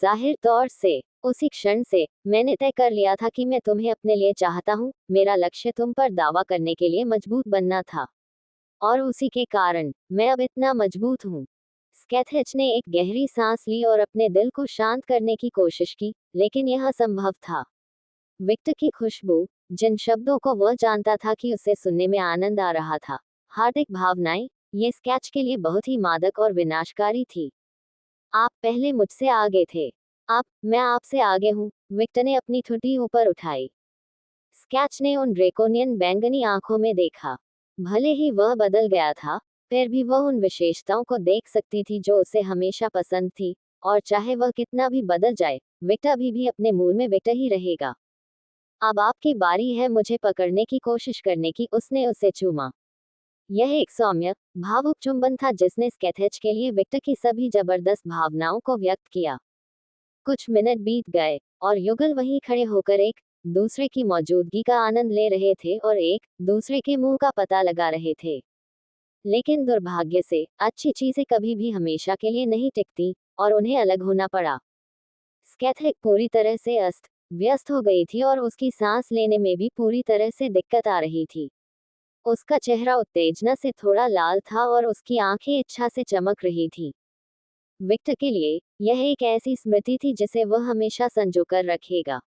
जाहिर तौर से उसी क्षण से मैंने तय कर लिया था कि मैं तुम्हें अपने लिए चाहता हूँ। मेरा लक्ष्य तुम पर दावा करने के लिए मजबूत बनना था, और उसी के कारण मैं अब इतना मजबूत हूँ। स्कैथेच ने एक गहरी सांस ली और अपने दिल को शांत करने की कोशिश की, लेकिन यह असंभव था। विक्टर की खुशबू, जिन शब्दों को वह जानता था कि उसे सुनने में आनंद आ रहा था, हार्दिक भावनाएं, ये स्केच के लिए बहुत ही मादक और विनाशकारी थी। आप पहले मुझसे आगे थे। अब मैं आपसे आगे हूँ। विक्टर ने अपनी ठुड्डी ऊपर उठाई। स्केच ने उन ड्रेकोनियन बैंगनी आंखों में देखा। भले ही वह बदल गया था, फिर भी वह उन विशेषताओं को देख सकती थी जो उसे हमेशा पसंद थी, और चाहे वह कितना भी बदल जाए, विक्टर अभी भी अपने मूल में विक्टर ही रहेगा। अब आपकी बारी है मुझे पकड़ने की कोशिश करने की। उसने उसे चूमा। यह एक सौम्य, भावुक चुंबन था जिसने स्केथेच के लिए विक्टर की सभी जबरदस्त भावनाओं को व्यक्त किया। कुछ मिनट बीत गए, और युगल वहीं खड़े होकर एक दूसरे की मौजूदगी का आनंद ले रहे थे और एक दूसरे के मुंह का पता लगा रहे थे। लेकिन दुर्भाग्य से अच्छी चीजें कभी भी हमेशा के लिए नहीं टिकती, और उन्हें अलग होना पड़ा। स्कैथेक पूरी तरह से अस्त व्यस्त हो गई थी और उसकी सांस लेने में भी पूरी तरह से दिक्कत आ रही थी। उसका चेहरा उत्तेजना से थोड़ा लाल था और उसकी आंखें इच्छा से चमक रही थी। विक्टर के लिए यह एक ऐसी स्मृति थी जिसे वह हमेशा संजो कर रखेगा।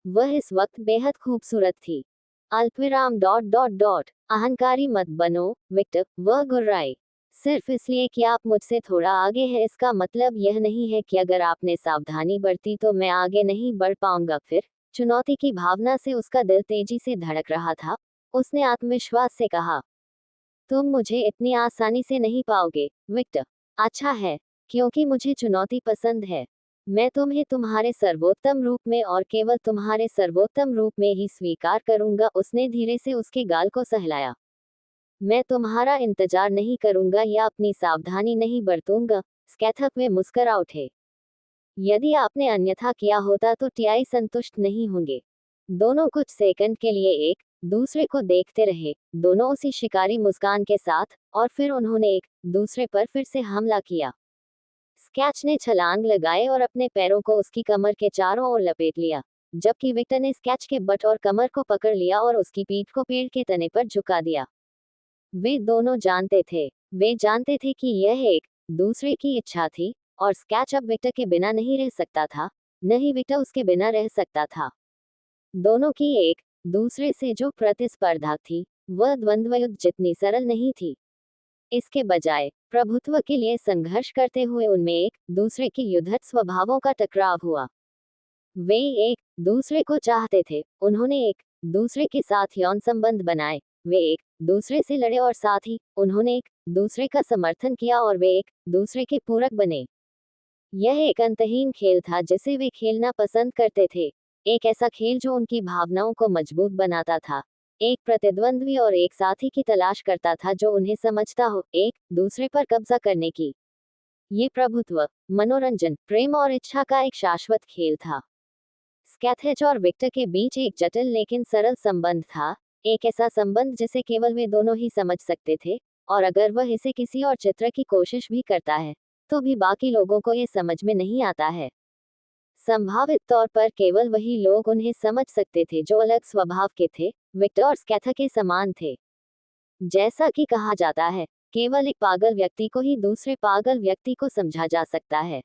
वह इस वक्त बेहद खूबसूरत थी। अल्पविराम डॉट डॉट डॉट। अहंकारी मत बनो, विक्टर, वह गुर्राई। सिर्फ इसलिए कि आप मुझसे थोड़ा आगे हैं इसका मतलब यह नहीं है कि अगर आपने सावधानी बरती तो मैं आगे नहीं बढ़ पाऊंगा। फिर चुनौती की भावना से उसका दिल तेजी से धड़क रहा था। उसने आत्मविश्वास से कहा, तुम मुझे इतनी आसानी से नहीं पाओगे, विक्टर। अच्छा है, क्योंकि मुझे चुनौती पसंद है। मैं तुम्हें तुम्हारे सर्वोत्तम रूप में और केवल तुम्हारे सर्वोत्तम रूप में ही स्वीकार करूंगा। उसने धीरे से उसके गाल को सहलाया। मैं तुम्हारा इंतजार नहीं करूंगा या अपनी सावधानी नहीं बरतूंगा। स्कैथक वे मुस्करा उठे। यदि आपने अन्यथा किया होता तो टियाई संतुष्ट नहीं होंगे। दोनों कुछ सेकंड के लिए एक दूसरे को देखते रहे, दोनों उसी शिकारी मुस्कान के साथ, और फिर उन्होंने एक दूसरे पर फिर से हमला किया। स्कैच ने छलांग लगाए और अपने पैरों को उसकी कमर के चारों ओर लपेट लिया, जबकि विक्टर ने स्कैच के बट और कमर को पकड़ लिया और उसकी पीठ को पेड़ के तने पर झुका दिया। वे दोनों जानते थे, वे जानते थे कि यह एक दूसरे की इच्छा थी, और स्कैच अब विक्टर के बिना नहीं रह सकता था, न ही विक्टर उसके बिना रह सकता था। दोनों की एक दूसरे से जो प्रतिस्पर्धा थी, वह द्वंद्व युद्ध जितनी सरल नहीं थी। इसके बजाय प्रभुत्व के लिए संघर्ष करते हुए उनमें एक दूसरे के युद्धक स्वभावों का टकराव हुआ। वे एक दूसरे को चाहते थे, उन्होंने एक दूसरे के साथ यौन संबंध बनाए, वे एक दूसरे से लड़े और साथ ही उन्होंने एक दूसरे का समर्थन किया और वे एक दूसरे के पूरक बने। यह एक अंतहीन खेल था जिसे वे खेलना पसंद करते थे, एक ऐसा खेल जो उनकी भावनाओं को मजबूत बनाता था, एक प्रतिद्वंद्वी और एक साथी की तलाश करता था जो उन्हें समझता हो, एक दूसरे पर कब्जा करने की। ये प्रभुत्व, मनोरंजन, प्रेम और इच्छा का एक शाश्वत खेल था। स्कैथेज और विक्टर के बीच एक जटिल लेकिन सरल संबंध था, एक ऐसा संबंध जिसे केवल वे दोनों ही समझ सकते थे, और अगर वह इसे किसी और चित्र की कोशिश भी करता है, तो भी बाकी लोगों को ये समझ में नहीं आता है। संभावित तौर पर केवल वही लोग उन्हें समझ सकते थे जो अलग स्वभाव के थे, विक्टर और स्कैथा के समान थे। जैसा कि कहा जाता है, केवल एक पागल व्यक्ति को ही दूसरे पागल व्यक्ति को समझा जा सकता है।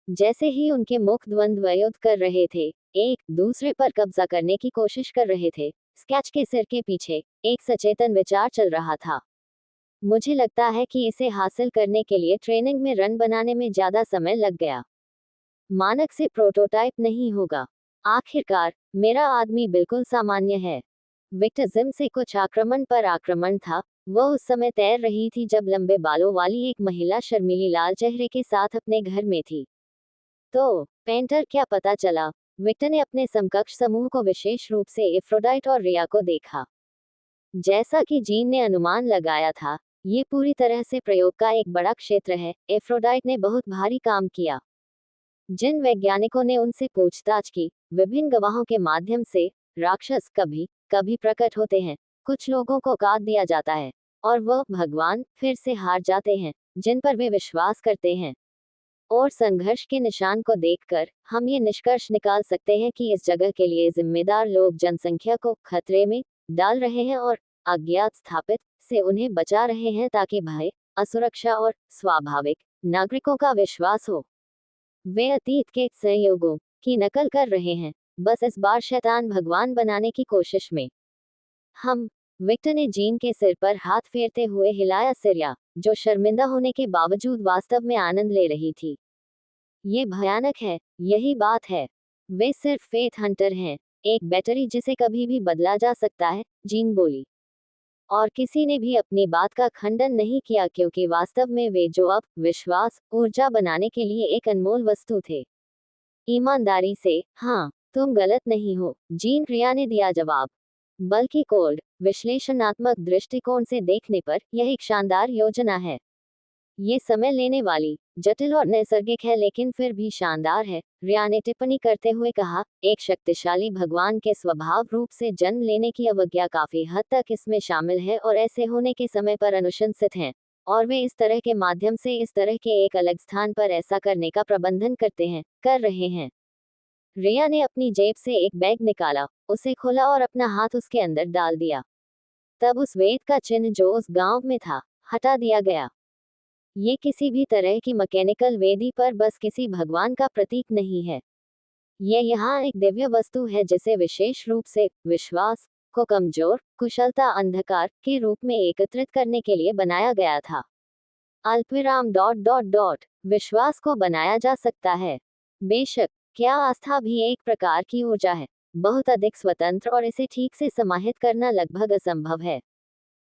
जैसे ही उनके मुख द्वंद्व युद्ध कर रहे थे, एक दूसरे पर कब्जा करने की कोशिश कर रहे थे, स्केच के सिर के पीछे एक सचेतन विचार चल रहा था। मुझे लगता है कि इसे हासिल करने के लिए ट्रेनिंग में रन बनाने में ज्यादा समय लग गया। मानक से प्रोटोटाइप नहीं होगा। आखिरकार मेरा आदमी बिल्कुल सामान्य है। विक्टर जिम से कुछ आक्रमण पर आक्रमण था। वह उस समय तैर रही थी जब लंबे बालों वाली एक महिला शर्मीली लाल चेहरे के साथ अपने घर में थी। तो पेंटर क्या पता चला? विक्टर ने अपने समकक्ष समूह को विशेष रूप से एफ्रोडाइट और रिया को देखा। जैसा कि जीन ने अनुमान लगाया था, ये पूरी तरह से प्रयोग का एक बड़ा क्षेत्र है। एफ्रोडाइट ने बहुत भारी काम किया। जिन वैज्ञानिकों ने उनसे पूछताछ की, विभिन्न गवाहों के माध्यम से, राक्षस कभी कभी प्रकट होते हैं, कुछ लोगों को काट दिया जाता है, और वह भगवान फिर से हार जाते हैं जिन पर वे विश्वास करते हैं। और संघर्ष के निशान को देखकर हम ये निष्कर्ष निकाल सकते हैं कि इस जगह के लिए जिम्मेदार लोग जनसंख्या को खतरे में डाल रहे हैं और अज्ञात स्थापित से उन्हें बचा रहे हैं ताकि भय, असुरक्षा और स्वाभाविक नागरिकों का विश्वास हो। वे अतीत के संयोगों की नकल कर रहे हैं, बस इस बार शैतान भगवान बनाने की कोशिश में। हम विक्टर ने जीन के सिर पर हाथ फेरते हुए हिलाया सिरिया, जो शर्मिंदा होने के बावजूद वास्तव में आनंद ले रही थी। ये भयानक है, यही बात है। वे सिर्फ फेथ हंटर हैं, एक बैटरी जिसे कभी भी बदला जा सकता है, जीन बोली। और किसी ने भी अपनी बात का खंडन नहीं किया क्योंकि वास्तव में वे जो अब विश्वास, ऊर्जा बनाने के लिए एक अनमोल वस्तु थे। ईमानदारी से, हाँ, तुम गलत नहीं हो, जीन क्रिया ने दिया जवाब। बल्कि कोल्ड, विश्लेषणात्मक दृष्टिकोण से देखने पर यह एक शानदार योजना है। ये समय लेने वाली, जटिल और नैसर्गिक है लेकिन फिर भी शानदार है, रिया ने टिप्पणी करते हुए कहा। एक शक्तिशाली भगवान के स्वभाव रूप से जन्म लेने की अवज्ञा काफी हद तक इसमें शामिल है और ऐसे होने के समय पर अनुशंसित हैं, और वे इस तरह के माध्यम से इस तरह के एक अलग स्थान पर ऐसा करने का प्रबंधन करते हैं, कर रहे हैं। रिया ने अपनी जेब से एक बैग निकाला, उसे खोला और अपना हाथ उसके अंदर डाल दिया। तब उस वेद का चिन्ह जो उस गांव में था, हटा दिया गया। ये किसी भी तरह की मैकेनिकल वेदी पर बस किसी भगवान का प्रतीक नहीं है। ये यहाँ एक दिव्य वस्तु है जिसे विशेष रूप से विश्वास को कमजोर, कुशलता अंधकार के रूप में एकत्रित करने के लिए बनाया गया था। अल्पविराम डॉट डॉट डॉट विश्वास को बनाया जा सकता है। बेशक, क्या आस्था भी एक प्रकार की ऊर्जा है, बहुत अधिक स्वतंत्र, और इसे ठीक से समाहित करना लगभग असंभव है।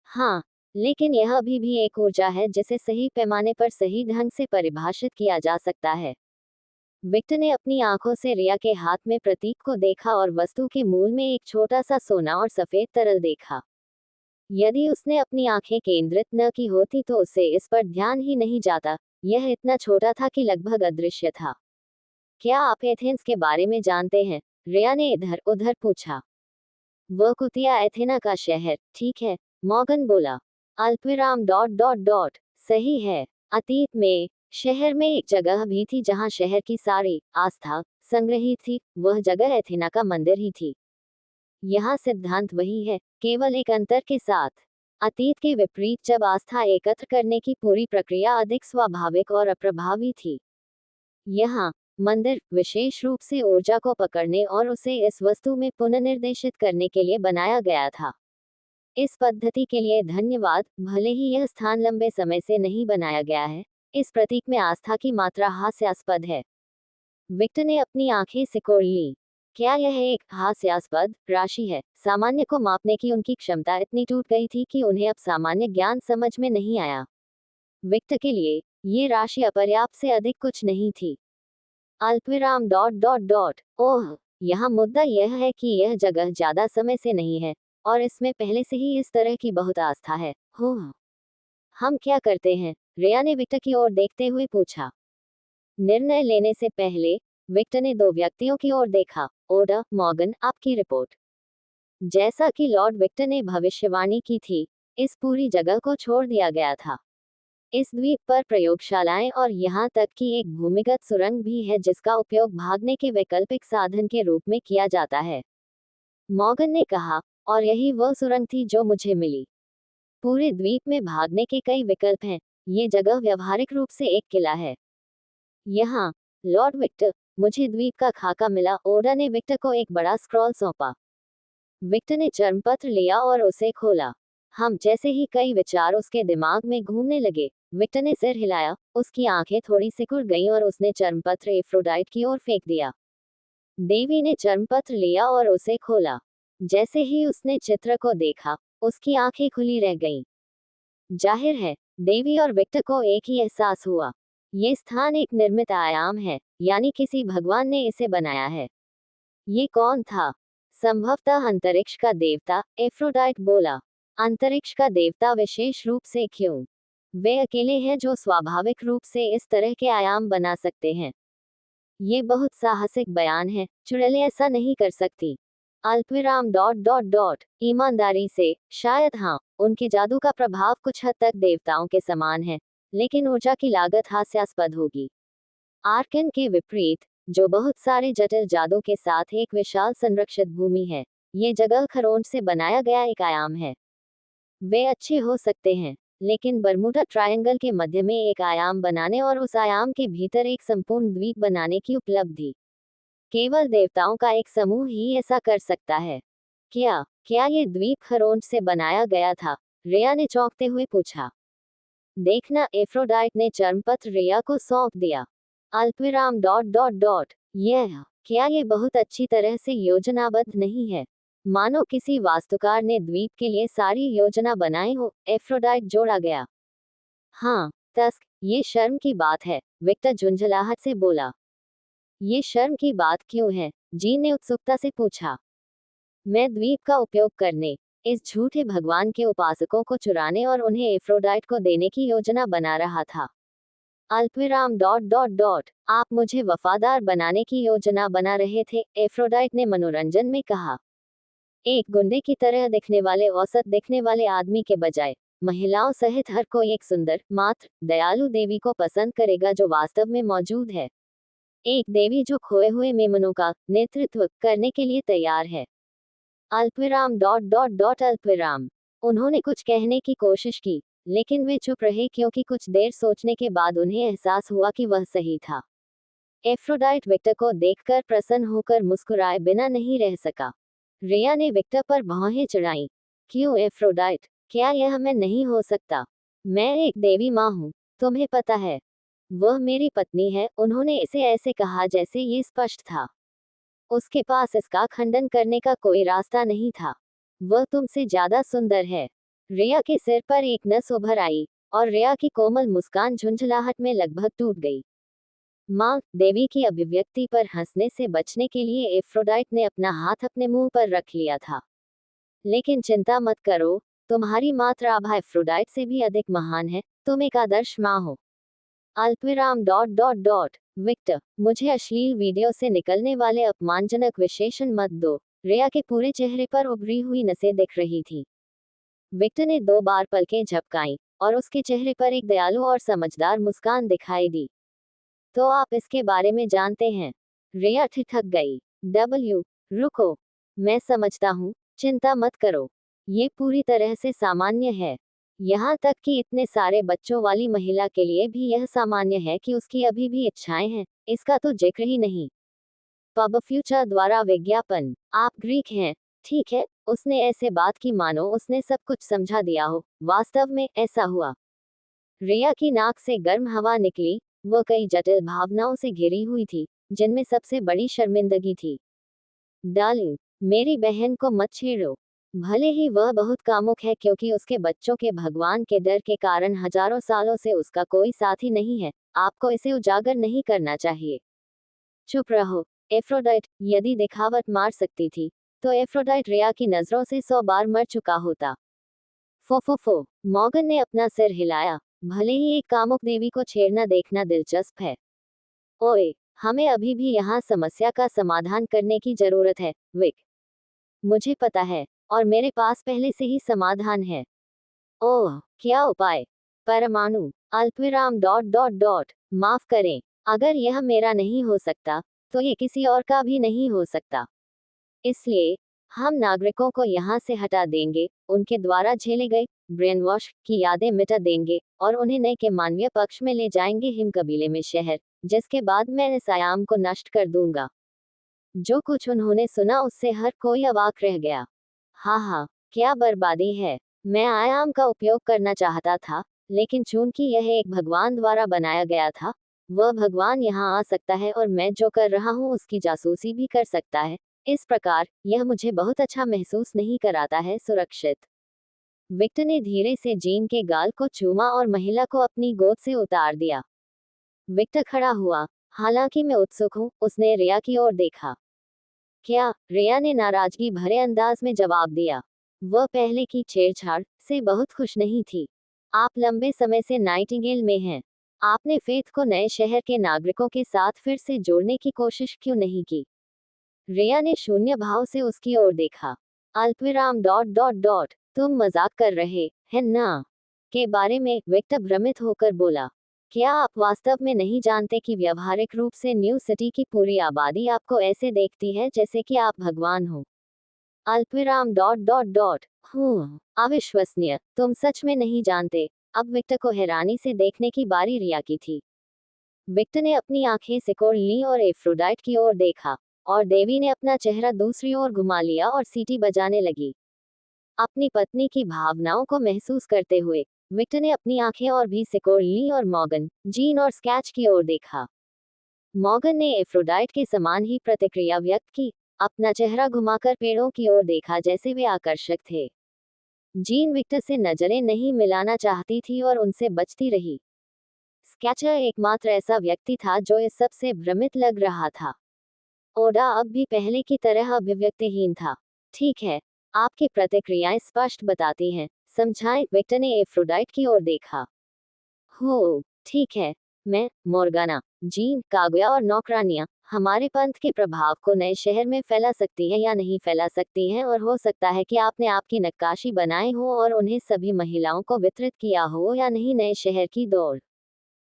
हाँ, लेकिन यह अभी भी एक ऊर्जा है जिसे सही पैमाने पर सही ढंग से परिभाषित किया जा सकता है। विक्टर ने अपनी आंखों से रिया के हाथ में प्रतीक को देखा और वस्तु के मूल में एक छोटा सा सोना और सफेद तरल देखा। यदि उसने अपनी आंखें केंद्रित न की होती तो उसे इस पर ध्यान ही नहीं जाता। यह इतना छोटा था कि लगभग अदृश्य था। क्या आप एथेंस के बारे में जानते हैं? रिया ने इधर उधर पूछा। वह कुतिया एथेना का शहर, ठीक है, मॉर्गन बोला। अल्पविराम डॉट डॉट डॉट सही है। अतीत में शहर में एक जगह भी थी जहां शहर की सारी आस्था संग्रहित थी, वह जगह एथेना का मंदिर ही थी। यहाँ सिद्धांत वही है, केवल एक अंतर के साथ। अतीत के विपरीत जब आस्था एकत्र करने की पूरी प्रक्रिया अधिक स्वाभाविक और अप्रभावी थी। यहाँ मंदिर विशेष रूप से ऊर्जा को पकड़ने और उसे इस वस्तु में पुनर्निर्देशित करने के लिए बनाया गया था। इस पद्धति के लिए धन्यवाद। भले ही यह स्थान लंबे समय से नहीं बनाया गया है, इस प्रतीक में आस्था की मात्रा हास्यास्पद है। विक्टर ने अपनी आंखें सिकोड़ ली। क्या यह एक हास्यास्पद राशि है? सामान्य को मापने की उनकी क्षमता इतनी टूट गई थी कि उन्हें अब सामान्य ज्ञान समझ में नहीं आया। विक्टर के लिए ये राशि अपर्याप्त से अधिक कुछ नहीं थी। अल्पविराम डॉट डॉट डॉट। ओह, यहाँ मुद्दा यह है कि यह जगह ज्यादा समय से नहीं है और इसमें पहले से ही इस तरह की बहुत आस्था है। हो, हम क्या करते हैं? रिया ने विक्टर की ओर देखते हुए पूछा। निर्णय लेने से पहले विक्टर ने दो व्यक्तियों की ओर देखा। ओडा, मॉर्गन, आपकी रिपोर्ट। जैसा कि लॉर्ड विक्टर ने भविष्यवाणी की थी, इस पूरी जगह को छोड़ दिया गया था। इस द्वीप पर प्रयोगशालाएं और यहाँ तक कि एक भूमिगत सुरंग भी है जिसका उपयोग भागने के वैकल्पिक साधन के रूप में किया जाता है, मॉर्गन ने कहा। और यही वह सुरंग थी जो मुझे मिली। पूरे द्वीप में भागने के कई विकल्प हैं। ये जगह व्यवहारिक रूप से एक किला है। यहाँ, लॉर्ड विक्टर, मुझे द्वीप का खाका मिला। ओडा ने विक्टर को एक बड़ा स्क्रॉल सौंपा। विक्टर ने चर्मपत्र लिया और उसे खोला। हम जैसे ही कई विचार उसके दिमाग में घूमने लगे। विक्टर ने सिर हिलाया, उसकी आंखें थोड़ी सिकुड़ गईं और उसने चर्मपत्र एफ्रोडाइट की ओर फेंक दिया। देवी ने चर्मपत्र लिया और उसे खोला। जैसे ही उसने चित्र को देखा, उसकी आंखें खुली रह गईं। जाहिर है, देवी और विक्टर को एक ही एहसास हुआ। ये स्थान एक निर्मित आयाम है, यानी किसी भगवान ने इसे बनाया है। ये कौन था? संभवतः अंतरिक्ष का देवता, एफ्रोडाइट बोला। अंतरिक्ष का देवता विशेष रूप से क्यों? वे अकेले हैं जो स्वाभाविक रूप से इस तरह के आयाम बना सकते हैं। ये बहुत साहसिक बयान है। चुड़ैलें ऐसा नहीं कर सकती। अल्पविराम डॉट डॉट डॉट। ईमानदारी से, शायद हाँ, उनके जादू का प्रभाव कुछ हद तक देवताओं के समान है, लेकिन ऊर्जा की लागत हास्यास्पद होगी। आर्कन के विपरीत, जो बहुत सारे जटिल जादू के साथ एक विशाल संरक्षित भूमि है, ये जगह खरोंच से बनाया गया एक आयाम है। वे अच्छे हो सकते हैं, लेकिन बरमूडा ट्रायंगल के मध्य में एक आयाम बनाने और उस आयाम के भीतर एक संपूर्ण द्वीप बनाने की उपलब्धि, केवल देवताओं का एक समूह ही ऐसा कर सकता है। क्या ये द्वीप खरोंच से बनाया गया था? रिया ने चौंकते हुए पूछा। देखना, एफ्रोडाइट ने चर्मपत्र रिया को सौंप दिया। अल्पविराम डॉट डॉट डॉट। क्या ये बहुत अच्छी तरह से योजनाबद्ध नहीं है? मानो किसी वास्तुकार ने द्वीप के लिए सारी योजना बनाई हो, एफ्रोडाइट जोड़ा गया। हाँ, तस्क, ये शर्म की बात है, विक्टर झुंझलाहट से बोला। ये शर्म की बात क्यों है? जीन ने उत्सुकता से पूछा। मैं द्वीप का उपयोग करने, इस झूठे भगवान के उपासकों को चुराने और उन्हें एफ्रोडाइट को देने की योजना बना रहा था। अल्पविराम डॉट डॉट डॉट। आप मुझे वफादार बनाने की योजना बना रहे थे, एफ्रोडाइट ने मनोरंजन में कहा। एक गुंडे की तरह दिखने वाले, औसत दिखने वाले आदमी के बजाय, महिलाओं सहित हर कोई एक सुंदर, मात्र, दयालु देवी को पसंद करेगा जो वास्तव में मौजूद है। एक देवी जो खोए हुए मेमनों का नेतृत्व करने के लिए तैयार है। अल्पविराम डॉट डॉट डॉट। अल्पविराम। उन्होंने कुछ कहने की कोशिश की, लेकिन वे चुप रहे क्योंकि कुछ देर सोचने के बाद उन्हें एहसास हुआ कि वह सही था। एफ्रोडाइट विक्टर को देखकर प्रसन्न होकर मुस्कुराए बिना नहीं रह सका। रिया ने विक्टर पर भौहें चढ़ाईं। क्यों एफ्रोडाइट? क्या यह मैं नहीं हो सकता? मैं एक देवी माँ हूँ, तुम्हें पता है। वह मेरी पत्नी है। उन्होंने इसे ऐसे कहा जैसे ये स्पष्ट था। उसके पास इसका खंडन करने का कोई रास्ता नहीं था। वह तुमसे ज्यादा सुंदर है। रिया के सिर पर एक नस उभर आई, और रिया की कोमल मुस्कान झुंझलाहट में लगभग टूट गई। माँ, देवी की अभिव्यक्ति पर हंसने से बचने के लिए एफ्रोडाइट ने अपना हाथ अपने मुंह पर रख लिया था। लेकिन चिंता मत करो, तुम्हारी मात्र आभा एफ्रोडाइट से भी अधिक महान है। तुम एक आदर्श माँ हो। अल्पविराम डॉट डॉट डॉट। विक्टर, मुझे अश्लील वीडियो से निकलने वाले अपमानजनक विशेषण मत दो। रिया के पूरे चेहरे पर उभरी हुई नसें दिख रही थी। विक्टर ने 2 बार पलकें झपकाईं, और उसके चेहरे पर एक दयालु और समझदार मुस्कान दिखाई दी। तो आप इसके बारे में जानते हैं? रिया ठिठक गई। रुको, मैं समझता हूँ, चिंता मत करो। ये पूरी तरह से सामान्य है। यहाँ तक कि इतने सारे बच्चों वाली महिला के लिए भी यह सामान्य है कि उसकी अभी भी इच्छाएं हैं, इसका तो जिक्र ही नहीं। पब फ्यूचर द्वारा विज्ञापन। आप ग्रीक हैं, ठीक है, उसने ऐसे बात की मानो उसने सब कुछ समझा दिया हो। वास्तव में ऐसा हुआ। रिया की नाक से गर्म हवा निकली। वह कई जटिल भावनाओं से घिरी हुई थी, जिनमें सबसे बड़ी शर्मिंदगी थी। डार्लिंग, मेरी बहन को मत छेड़ो। भले ही वह बहुत कामुक है, क्योंकि उसके बच्चों के भगवान के डर के कारण हजारों सालों से उसका कोई साथी नहीं है। आपको इसे उजागर नहीं करना चाहिए। चुप रहो। एफ्रोडाइट, यदि दिखावट मार सकती थी, तो एफ्रोडाइट रिया की नजरों से 100 बार मर चुका होता। फो। मॉर्गन ने अपना सिर हिलाया। भले ही एक कामुक देवी को छेड़ना देखना दिलचस्प है। ओए, हमें अभी भी यहाँ समस्या का समाधान करने की जरूरत है, विक। मुझे पता है, और मेरे पास पहले से ही समाधान है। ओह, क्या उपाय? परमाणु अल्पविराम डॉट डॉट डॉट माफ करें, अगर यह मेरा नहीं हो सकता, तो ये किसी और का भी नहीं हो सकता। इसलिए हम नागरिकों को यहाँ से हटा देंगे, उनके द्वारा झेले गए ब्रेन वॉश की यादें मिटा देंगे, और उन्हें नए के मानवीय पक्ष में ले जाएंगे, हिम कबीले में शहर, जिसके बाद मैं इस आयाम को नष्ट कर दूंगा। जो कुछ उन्होंने सुना उससे हर कोई अवाक रह गया। हाँ, क्या बर्बादी है। मैं आयाम का उपयोग करना चाहता था, लेकिन चूंकि यह एक भगवान द्वारा बनाया गया था, वह भगवान यहाँ आ सकता है और मैं जो कर रहा हूँ उसकी जासूसी भी कर सकता है। इस प्रकार यह मुझे बहुत अच्छा महसूस नहीं कराता है, सुरक्षित। विक्टर ने धीरे से जीन के गाल को चूमा और महिला को अपनी गोद से उतार दिया। विक्टर खड़ा हुआ। हालांकि मैं उत्सुक हूँ, उसने रिया की ओर देखा। क्या? रिया ने नाराजगी भरे अंदाज में जवाब दिया। वह पहले की छेड़छाड़ से बहुत खुश नहीं थी। आप लंबे समय से नाइटिंगेल में हैं। आपने फेथ को नए शहर के नागरिकों के साथ फिर से जोड़ने की कोशिश क्यों नहीं की? रिया ने शून्य भाव से उसकी ओर देखा। अल्पविराम डॉट डॉट डॉट तुम मजाक कर रहे हैं ना? के बारे में, विक्टर भ्रमित होकर बोला। क्या आप वास्तव में नहीं जानते कि व्यवहारिक रूप से न्यू सिटी की पूरी आबादी आपको ऐसे देखती है जैसे कि आप भगवान हो? अल्पविराम डॉट डॉट डॉट अविश्वसनीय, तुम सच में नहीं जानते। अब विक्टर को हैरानी से देखने की बारी रिया की थी। विक्टर ने अपनी आंखें सिकोड़ ली और एफ्रोडाइट की ओर देखा, और देवी ने अपना चेहरा दूसरी ओर घुमा लिया और सीटी बजाने लगी। अपनी पत्नी की भावनाओं को महसूस करते हुए विक्टर ने अपनी आंखें और भी सिकोड़ ली और मॉर्गन, जीन और स्कैच की ओर देखा। मॉर्गन ने एफ्रोडाइट के समान ही प्रतिक्रिया व्यक्त की, अपना चेहरा घुमाकर पेड़ों की ओर देखा जैसे वे आकर्षक थे। जीन विक्टर से नजरें नहीं मिलाना चाहती थी और उनसे बचती रही। स्कैचर एकमात्र ऐसा व्यक्ति था जो इस सब से भ्रमित लग रहा था। ओडा अब भी पहले की तरह अभिव्यक्तिहीन था। ठीक है, आपकी प्रतिक्रियाएं स्पष्ट बताती हैं, समझाएं। विक्टर ने एफ्रोडाइट की ओर देखा। हो, ठीक है। मैं, मोर्गाना, जीन, कागुया और नौकरानियां हमारे पंथ के प्रभाव को नए शहर में फैला सकती हैं या नहीं फैला सकती हैं, और हो सकता है कि आपने आपकी नक्काशी बनाई हो और उन्हें सभी महिलाओं को वितरित किया हो या नहीं नए शहर की दौड़।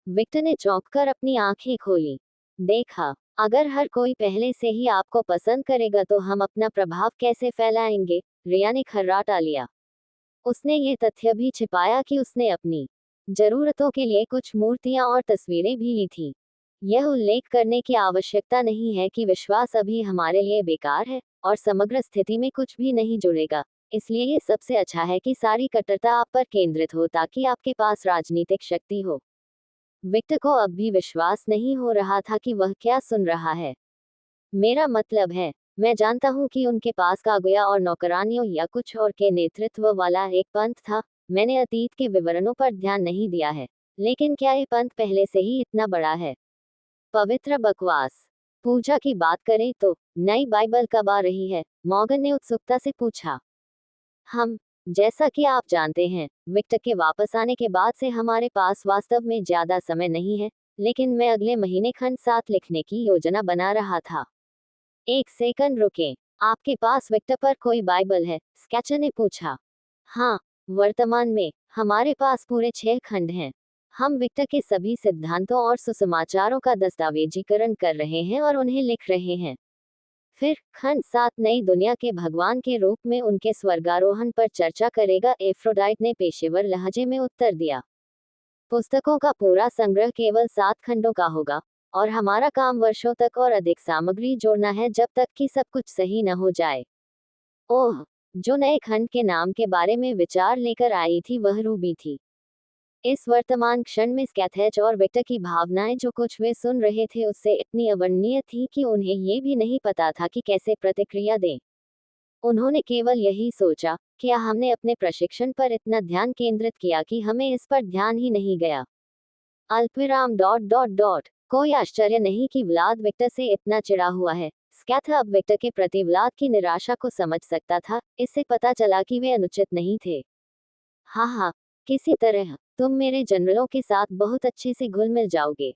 विक्टर ने चौंककर अपनी आंखें खोली। देखा, अगर हर कोई पहले से ही आपको पसंद करेगा तो हम अपना प्रभाव कैसे फैलाएंगे? रिया ने खर्राटा लिया। उसने ये तथ्य भी छिपाया कि उसने अपनी जरूरतों के लिए कुछ मूर्तियां और तस्वीरें भी ली थी। यह उल्लेख करने की आवश्यकता नहीं है कि विश्वास अभी हमारे लिए बेकार है, और समग्र स्थिति में कुछ भी नहीं जुड़ेगा। इसलिए ये सबसे अच्छा है कि सारी कट्टरता आप पर केंद्रित हो, ताकि आपके पास राजनीतिक शक्ति हो। विक्टर को अब भी विश्वास नहीं हो रहा था कि वह क्या सुन रहा है। मेरा मतलब है, मैं जानता हूं कि उनके पास कागुया और नौकरानियों या कुछ और के नेतृत्व वाला एक पंथ था। मैंने अतीत के विवरणों पर ध्यान नहीं दिया है, लेकिन क्या ये पंथ पहले से ही इतना बड़ा है? पवित्र बकवास। पूजा की बात करें तो नई बाइबल कब आ रही है? मॉर्गन ने उत्सुकता से पूछा। हम, जैसा कि आप जानते हैं, विक्टर के वापस आने के बाद से हमारे पास वास्तव में ज्यादा समय नहीं है, लेकिन मैं अगले महीने खंड 7 लिखने की योजना बना रहा था। एक सेकंड रुकें, आपके पास विक्टर पर कोई बाइबल है? स्केचर ने पूछा। हाँ, वर्तमान में हमारे पास पूरे 6 खंड हैं। हम विक्टर के सभी सिद्धांतों और सुसमाचारों का दस्तावेजीकरण कर रहे हैं और उन्हें लिख रहे हैं। फिर खंड 7 नई दुनिया के भगवान के रूप में उनके स्वर्गारोहण पर चर्चा करेगा, एफ्रोडाइट ने पेशेवर लहजे में उत्तर दिया। पुस्तकों का पूरा संग्रह केवल 7 खंडों का होगा, और हमारा काम वर्षों तक और अधिक सामग्री जोड़ना है जब तक कि सब कुछ सही न हो जाए। ओह, जो नए खंड के नाम के बारे में विचार लेकर आई थी वह रूबी थी। इस वर्तमान क्षण में स्कैथेज और विक्टर की भावनाएं जो कुछ वे सुन रहे थे उससे इतनी अवर्णनीय थी कि उन्हें ये भी नहीं पता था कि कैसे प्रतिक्रिया दें। उन्होंने केवल यही सोचा, क्या हमने अपने प्रशिक्षण पर इतना ध्यान केंद्रित किया कि हमें इस पर ध्यान ही नहीं गया। अल्पविराम डॉट डॉट डॉट। कोई आश्चर्य नहीं कि व्लाद विक्टर से इतना चिढ़ा हुआ है। स्कैथ अब विक्टर के प्रति व्लाद की निराशा को समझ सकता था। इससे पता चला कि वे अनुचित नहीं थे। हाँ हाँ, किसी तरह तुम मेरे जनरलों के साथ बहुत अच्छे से घुल मिल जाओगे।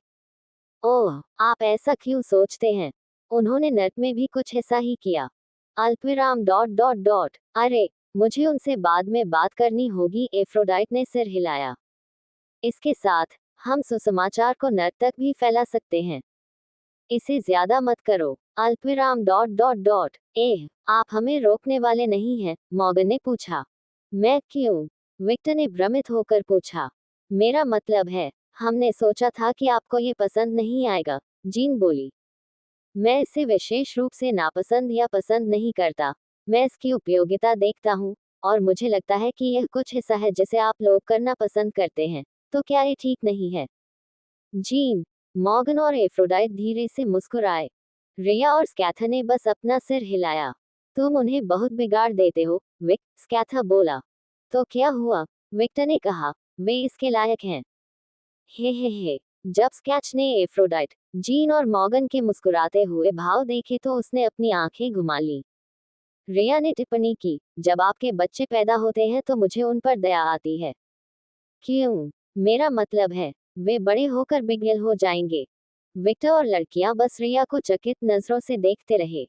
ओह, आप ऐसा क्यों सोचते हैं? उन्होंने नर्क में भी कुछ ऐसा ही किया। अल्पविराम डॉट डॉट डॉट। अरे, मुझे उनसे बाद में बात करनी होगी। एफ्रोडाइट ने सिर हिलाया। इसके साथ हम सुसमाचार को नर्क तक भी फैला सकते हैं। इसे ज्यादा मत करो। अल्पविराम डॉट डॉट डॉट। आप हमें रोकने वाले नहीं हैं? मॉर्गन ने पूछा। मैं क्यों? विक्टर ने भ्रमित होकर पूछा। मेरा मतलब है, हमने सोचा था कि आपको ये पसंद नहीं आएगा, जीन बोली। मैं इसे विशेष रूप से नापसंद या पसंद नहीं करता। मैं इसकी उपयोगिता देखता हूँ, और मुझे लगता है कि यह कुछ ऐसा है जिसे आप लोग करना पसंद करते हैं। तो क्या ये ठीक नहीं है? जीन, मॉर्गन और एफ्रोडाइट धीरे से मुस्कुराए। रिया और स्कैथा ने बस अपना सिर हिलाया। तुम उन्हें बहुत बिगाड़ देते हो, विक, स्कैथा बोला। तो क्या हुआ? विक्टर ने कहा, वे इसके लायक हैं। हे। जब स्केच ने एफ्रोडाइट, जीन और मॉर्गन के मुस्कुराते हुए भाव देखे तो उसने अपनी आंखें घुमा ली। रिया ने टिप्पणी की, जब आपके बच्चे पैदा होते हैं तो मुझे उन पर दया आती है। क्यों? मेरा मतलब है, वे बड़े होकर बिगड़ल हो जाएंगे। विक्टर और लड़कियां बस रिया को चकित नजरों से देखते रहे।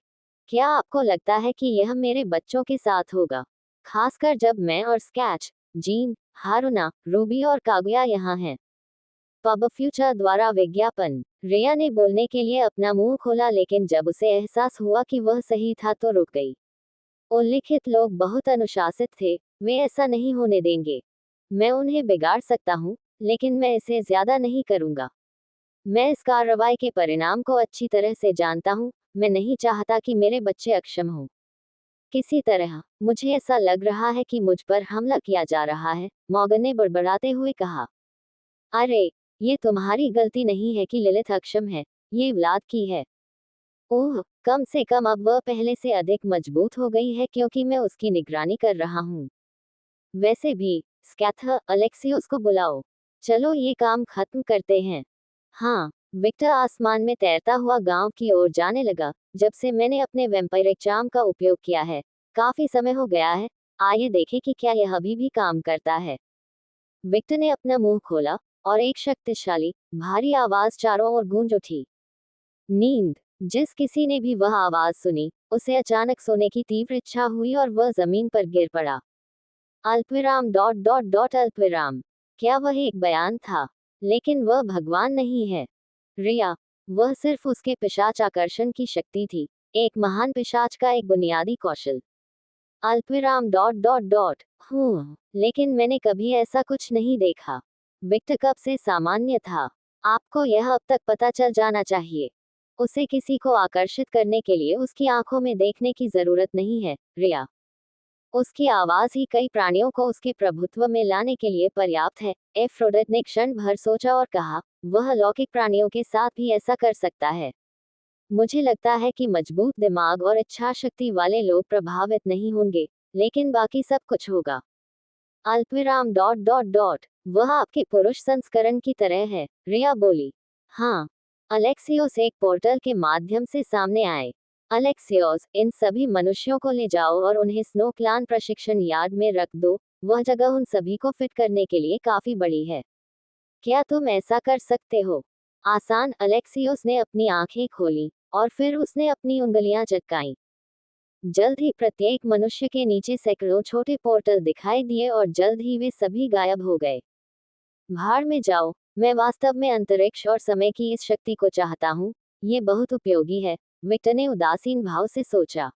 क्या आपको लगता है कि यह मेरे बच्चों के साथ होगा? खासकर जब मैं और स्केच, जीन, हारुना, रूबी और कागुया यहाँ हैं। पब फ्यूचर द्वारा विज्ञापन। रिया ने बोलने के लिए अपना मुंह खोला लेकिन जब उसे एहसास हुआ कि वह सही था तो रुक गई। उल्लिखित लोग बहुत अनुशासित थे, वे ऐसा नहीं होने देंगे। मैं उन्हें बिगाड़ सकता हूँ, लेकिन मैं इसे ज्यादा नहीं करूँगा। मैं इस कार्रवाई के परिणाम को अच्छी तरह से जानता हूँ। मैं नहीं चाहता कि मेरे बच्चे अक्षम हों। किसी तरह मुझे ऐसा लग रहा है कि मुझ पर हमला किया जा रहा है, मॉर्गन ने बड़बड़ाते हुए कहा। अरे, ये तुम्हारी गलती नहीं है कि लिलिथ अक्षम है, ये व्लाद की है। ओह, कम से कम अब वह पहले से अधिक मजबूत हो गई है क्योंकि मैं उसकी निगरानी कर रहा हूँ। वैसे भी, स्कैथा, अलेक्सियोस को बुलाओ। चलो ये काम खत्म करते हैं। हाँ, विक्टर आसमान में तैरता हुआ गांव की ओर जाने लगा। जब से मैंने अपने वैम्पायरिक चार्म का उपयोग किया है, काफी समय हो गया है। आइए देखें कि क्या यह अभी भी काम करता है। विक्टर ने अपना मुंह खोला, और एक शक्तिशाली, भारी आवाज चारों ओर गूंज उठी। नींद। जिस किसी ने भी वह आवाज सुनी, उसे अचानक सोने की तीव्र इच्छा हुई और वह जमीन पर गिर पड़ा। अल्पविराम डॉट डॉट डॉट अल्पविराम। क्या वह एक बयान था? लेकिन वह भगवान नहीं है, रिया। वह सिर्फ उसके पिशाच आकर्षण की शक्ति थी, एक महान पिशाच का एक बुनियादी कौशल। अल्पविराम डॉट डॉट डॉट। लेकिन मैंने कभी ऐसा कुछ नहीं देखा। विक्टर कब से सामान्य था? आपको यह अब तक पता चल जाना चाहिए। उसे किसी को आकर्षित करने के लिए उसकी आंखों में देखने की जरूरत नहीं है, रिया। उसकी आवाज ही कई प्राणियों को उसके प्रभुत्व में लाने के लिए पर्याप्त है। एफ्रोडिट ने क्षण भर सोचा और कहा, वह अलौकिक प्राणियों के साथ भी ऐसा कर सकता है। मुझे लगता है कि मजबूत दिमाग और इच्छा शक्ति वाले लोग प्रभावित नहीं होंगे, लेकिन बाकी सब कुछ होगा। अल्पविराम डॉट डॉट डॉट। वह आपके पुरुष संस्करण की तरह है, रिया बोली। हाँ। अलेक्सियोस एक पोर्टल के माध्यम से सामने आए। अलेक्सियोस, इन सभी मनुष्यों को ले जाओ और उन्हें स्नो क्लान प्रशिक्षण यार्ड में रख दो। वह जगह उन सभी को फिट करने के लिए काफी बड़ी है। क्या तुम ऐसा कर सकते हो? आसान। अलेक्सियोस ने अपनी आंखें खोली, और फिर उसने अपनी उंगलियां चटकाईं। जल्द ही प्रत्येक मनुष्य के नीचे सैकड़ों छोटे पोर्टल दिखाई दिए और जल्द ही वे सभी गायब हो गए। भाड़ में जाओ। मैं वास्तव में अंतरिक्ष और समय की इस शक्ति को चाहता हूँ। ये बहुत उपयोगी है, विक्टर ने उदासीन भाव से सोचा।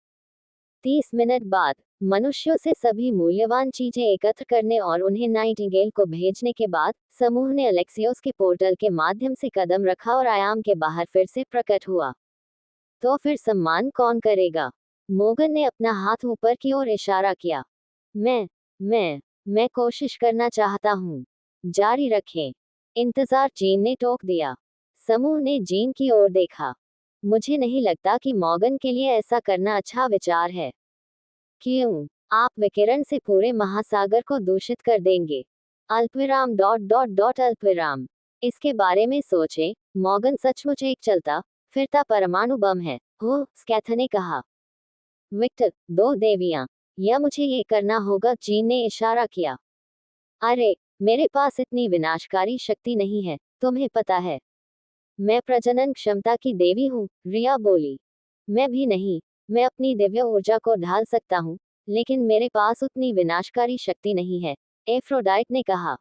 30 मिनट बाद, मनुष्यों से सभी मूल्यवान चीजें एकत्र करने और उन्हें नाइटिंगेल को भेजने के बाद, समूह ने अलेक्सियोस के पोर्टल के माध्यम से कदम रखा और आयाम के बाहर फिर से प्रकट हुआ। तो फिर सम्मान कौन करेगा? मोगन ने अपना हाथ ऊपर की ओर इशारा किया। मैं कोशिश करना चाहता हूँ। जारी रखें। इंतजार, जीन ने टोक दिया। समूह ने जीन की ओर देखा। मुझे नहीं लगता कि मॉर्गन के लिए ऐसा करना अच्छा विचार है। क्यों? आप विकिरण से पूरे महासागर को दूषित कर देंगे। अल्पविराम डॉट डॉट डॉट अल्पविराम। इसके बारे में सोचें, मॉर्गन सचमुच एक चलता फिरता परमाणु बम है। हो, स्कैथ ने कहा। विक्टर, दो देवियां। या मुझे ये करना होगा, जीन ने इशारा किया। अरे, मेरे पास इतनी विनाशकारी शक्ति नहीं है, तुम्हें पता है। मैं प्रजनन क्षमता की देवी हूँ, रिया बोली। मैं भी नहीं। मैं अपनी दिव्य ऊर्जा को ढाल सकता हूँ, लेकिन मेरे पास उतनी विनाशकारी शक्ति नहीं है, एफ्रोडाइट ने कहा।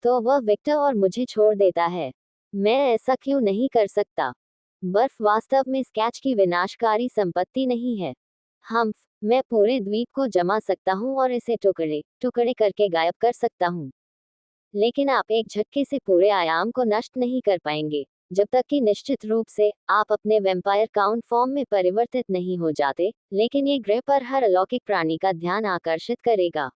तो वह विक्टर और मुझे छोड़ देता है। मैं ऐसा क्यों नहीं कर सकता? बर्फ वास्तव में स्केच की विनाशकारी संपत्ति नहीं है। मैं पूरे द्वीप को जमा सकता हूँ और इसे टुकड़े टुकड़े करके गायब कर सकता हूँ। लेकिन आप एक झटके से पूरे आयाम को नष्ट नहीं कर पाएंगे, जब तक कि निश्चित रूप से आप अपने वैम्पायर काउंट फॉर्म में परिवर्तित नहीं हो जाते, लेकिन ये ग्रह पर हर अलौकिक प्राणी का ध्यान आकर्षित करेगा।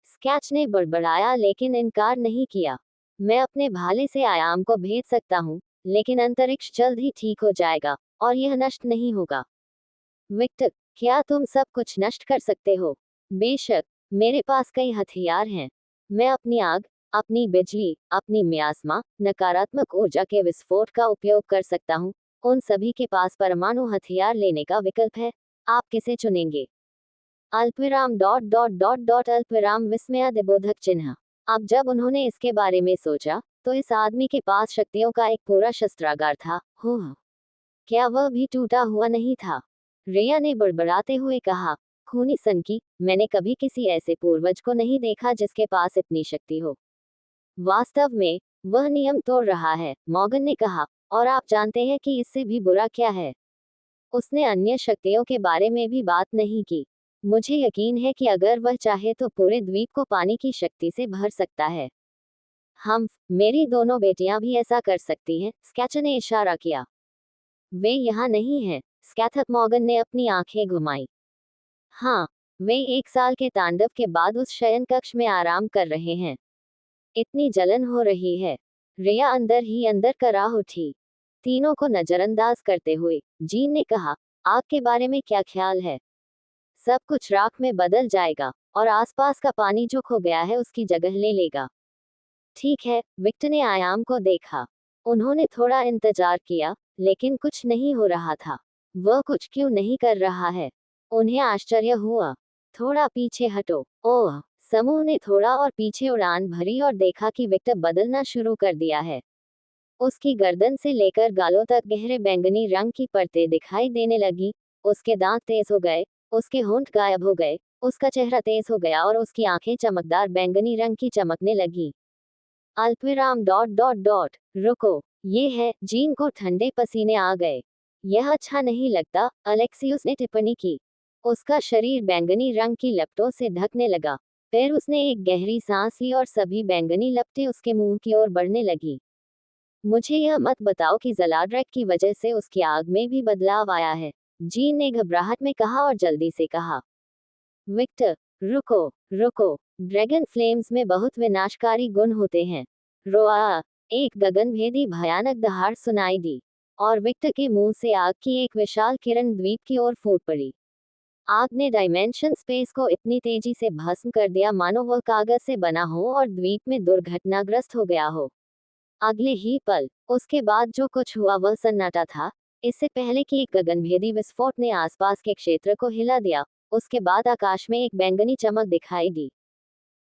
स्केच ने बड़बड़ाया लेकिन इनकार नहीं किया। मैं अपने भाले से आयाम को भेज सकता हूँ, लेकिन अंतरिक्ष जल्द ही ठीक हो जाएगा, और यह नष्ट नहीं होगा। विक्टर, क्या तुम सब कुछ नष्ट कर सकते हो? बेशक, मेरे पास कई हथियार हैं। मैं अपनी आग, अपनी बिजली, अपनी मियास्मा, नकारात्मक ऊर्जा के विस्फोट का उपयोग कर सकता हूँ। उन सभी के पास परमाणु हथियार लेने का विकल्प है। आप किसे चुनेंगे? अल्पविराम डॉट डॉट डॉट डॉट अल्पविराम विस्मयादिबोधक चिन्ह। अब जब उन्होंने इसके बारे में सोचा, तो इस आदमी के पास शक्तियों का एक पूरा शस्त्रागार था। हो, क्या वह भी टूटा हुआ नहीं था? रिया ने बड़बड़ाते हुए कहा। खूनी सनकी, मैंने कभी किसी ऐसे पूर्वज को नहीं देखा जिसके पास इतनी शक्ति हो। वास्तव में, वह नियम तोड़ रहा है, मॉर्गन ने कहा। और आप जानते हैं कि इससे भी बुरा क्या है? उसने अन्य शक्तियों के बारे में भी बात नहीं की। मुझे यकीन है कि अगर वह चाहे तो पूरे द्वीप को पानी की शक्ति से भर सकता है। मेरी दोनों बेटियां भी ऐसा कर सकती हैं, स्केच ने इशारा किया। वे यहाँ नहीं हैं, स्कैथप मॉर्गन ने अपनी आंखें घुमाई। हाँ, वे 1 साल के तांडव के बाद उस शयन कक्ष में आराम कर रहे हैं। इतनी जलन हो रही है। रिया अंदर ही अंदर कराह उठी। तीनों को नजरअंदाज करते हुए, जीन ने कहा, आग के बारे में क्या ख्याल है? सब कुछ राख में बदल जाएगा, और आसपास का पानी जो खो गया है उसकी जगह ले लेगा। ठीक है, विक्टर ने आयाम को देखा। उन्होंने थोड़ा इंतजार किया, लेकिन कुछ नहीं हो रहा था। वह कुछ क्यों नहीं कर रहा है? उन्हें आश्चर्य हुआ। थोड़ा पीछे हटो। ओह, समूह ने थोड़ा और पीछे उड़ान भरी और देखा कि विक्टर बदलना शुरू कर दिया है। उसकी गर्दन से लेकर गालों तक गहरे बैंगनी रंग की परतें दिखाई देने लगी। उसके दांत तेज हो गए, उसके होंठ गायब हो गए, उसका चेहरा तेज हो गया और उसकी आंखें चमकदार बैंगनी रंग की चमकने लगी। अल्पविराम डॉट डॉट डॉट। रुको, ये है, जीन को ठंडे पसीने आ गए। यह अच्छा नहीं लगता, अलेक्सियुस ने टिप्पणी की। उसका शरीर बैंगनी रंग की लपटों से ढकने लगा। फिर उसने एक गहरी सांस ली और सभी बैंगनी लपटें उसके मुंह की ओर बढ़ने लगी। मुझे यह मत बताओ कि जलाड्रैक की वजह से उसकी आग में भी बदलाव आया है, जीन ने घबराहट में कहा और जल्दी से कहा। विक्टर, रुको, रुको, ड्रैगन फ्लेम्स में बहुत विनाशकारी गुण होते हैं। रोआ, एक गगनभेदी भयानक दहाड़ सुनाई दी, और विक्टर के मुंह से आग की एक विशाल किरण द्वीप की ओर फूट पड़ी। आग ने डायमेंशन स्पेस को इतनी तेजी से भस्म कर दिया मानो वह कागज से बना हो और द्वीप में दुर्घटनाग्रस्त हो गया हो। अगले ही पल, उसके बाद जो कुछ हुआ वह सन्नाटा था। इससे पहले कि एक गगनभेदी विस्फोट ने आसपास के क्षेत्र को हिला दिया, उसके बाद आकाश में एक बैंगनी चमक दिखाई दी।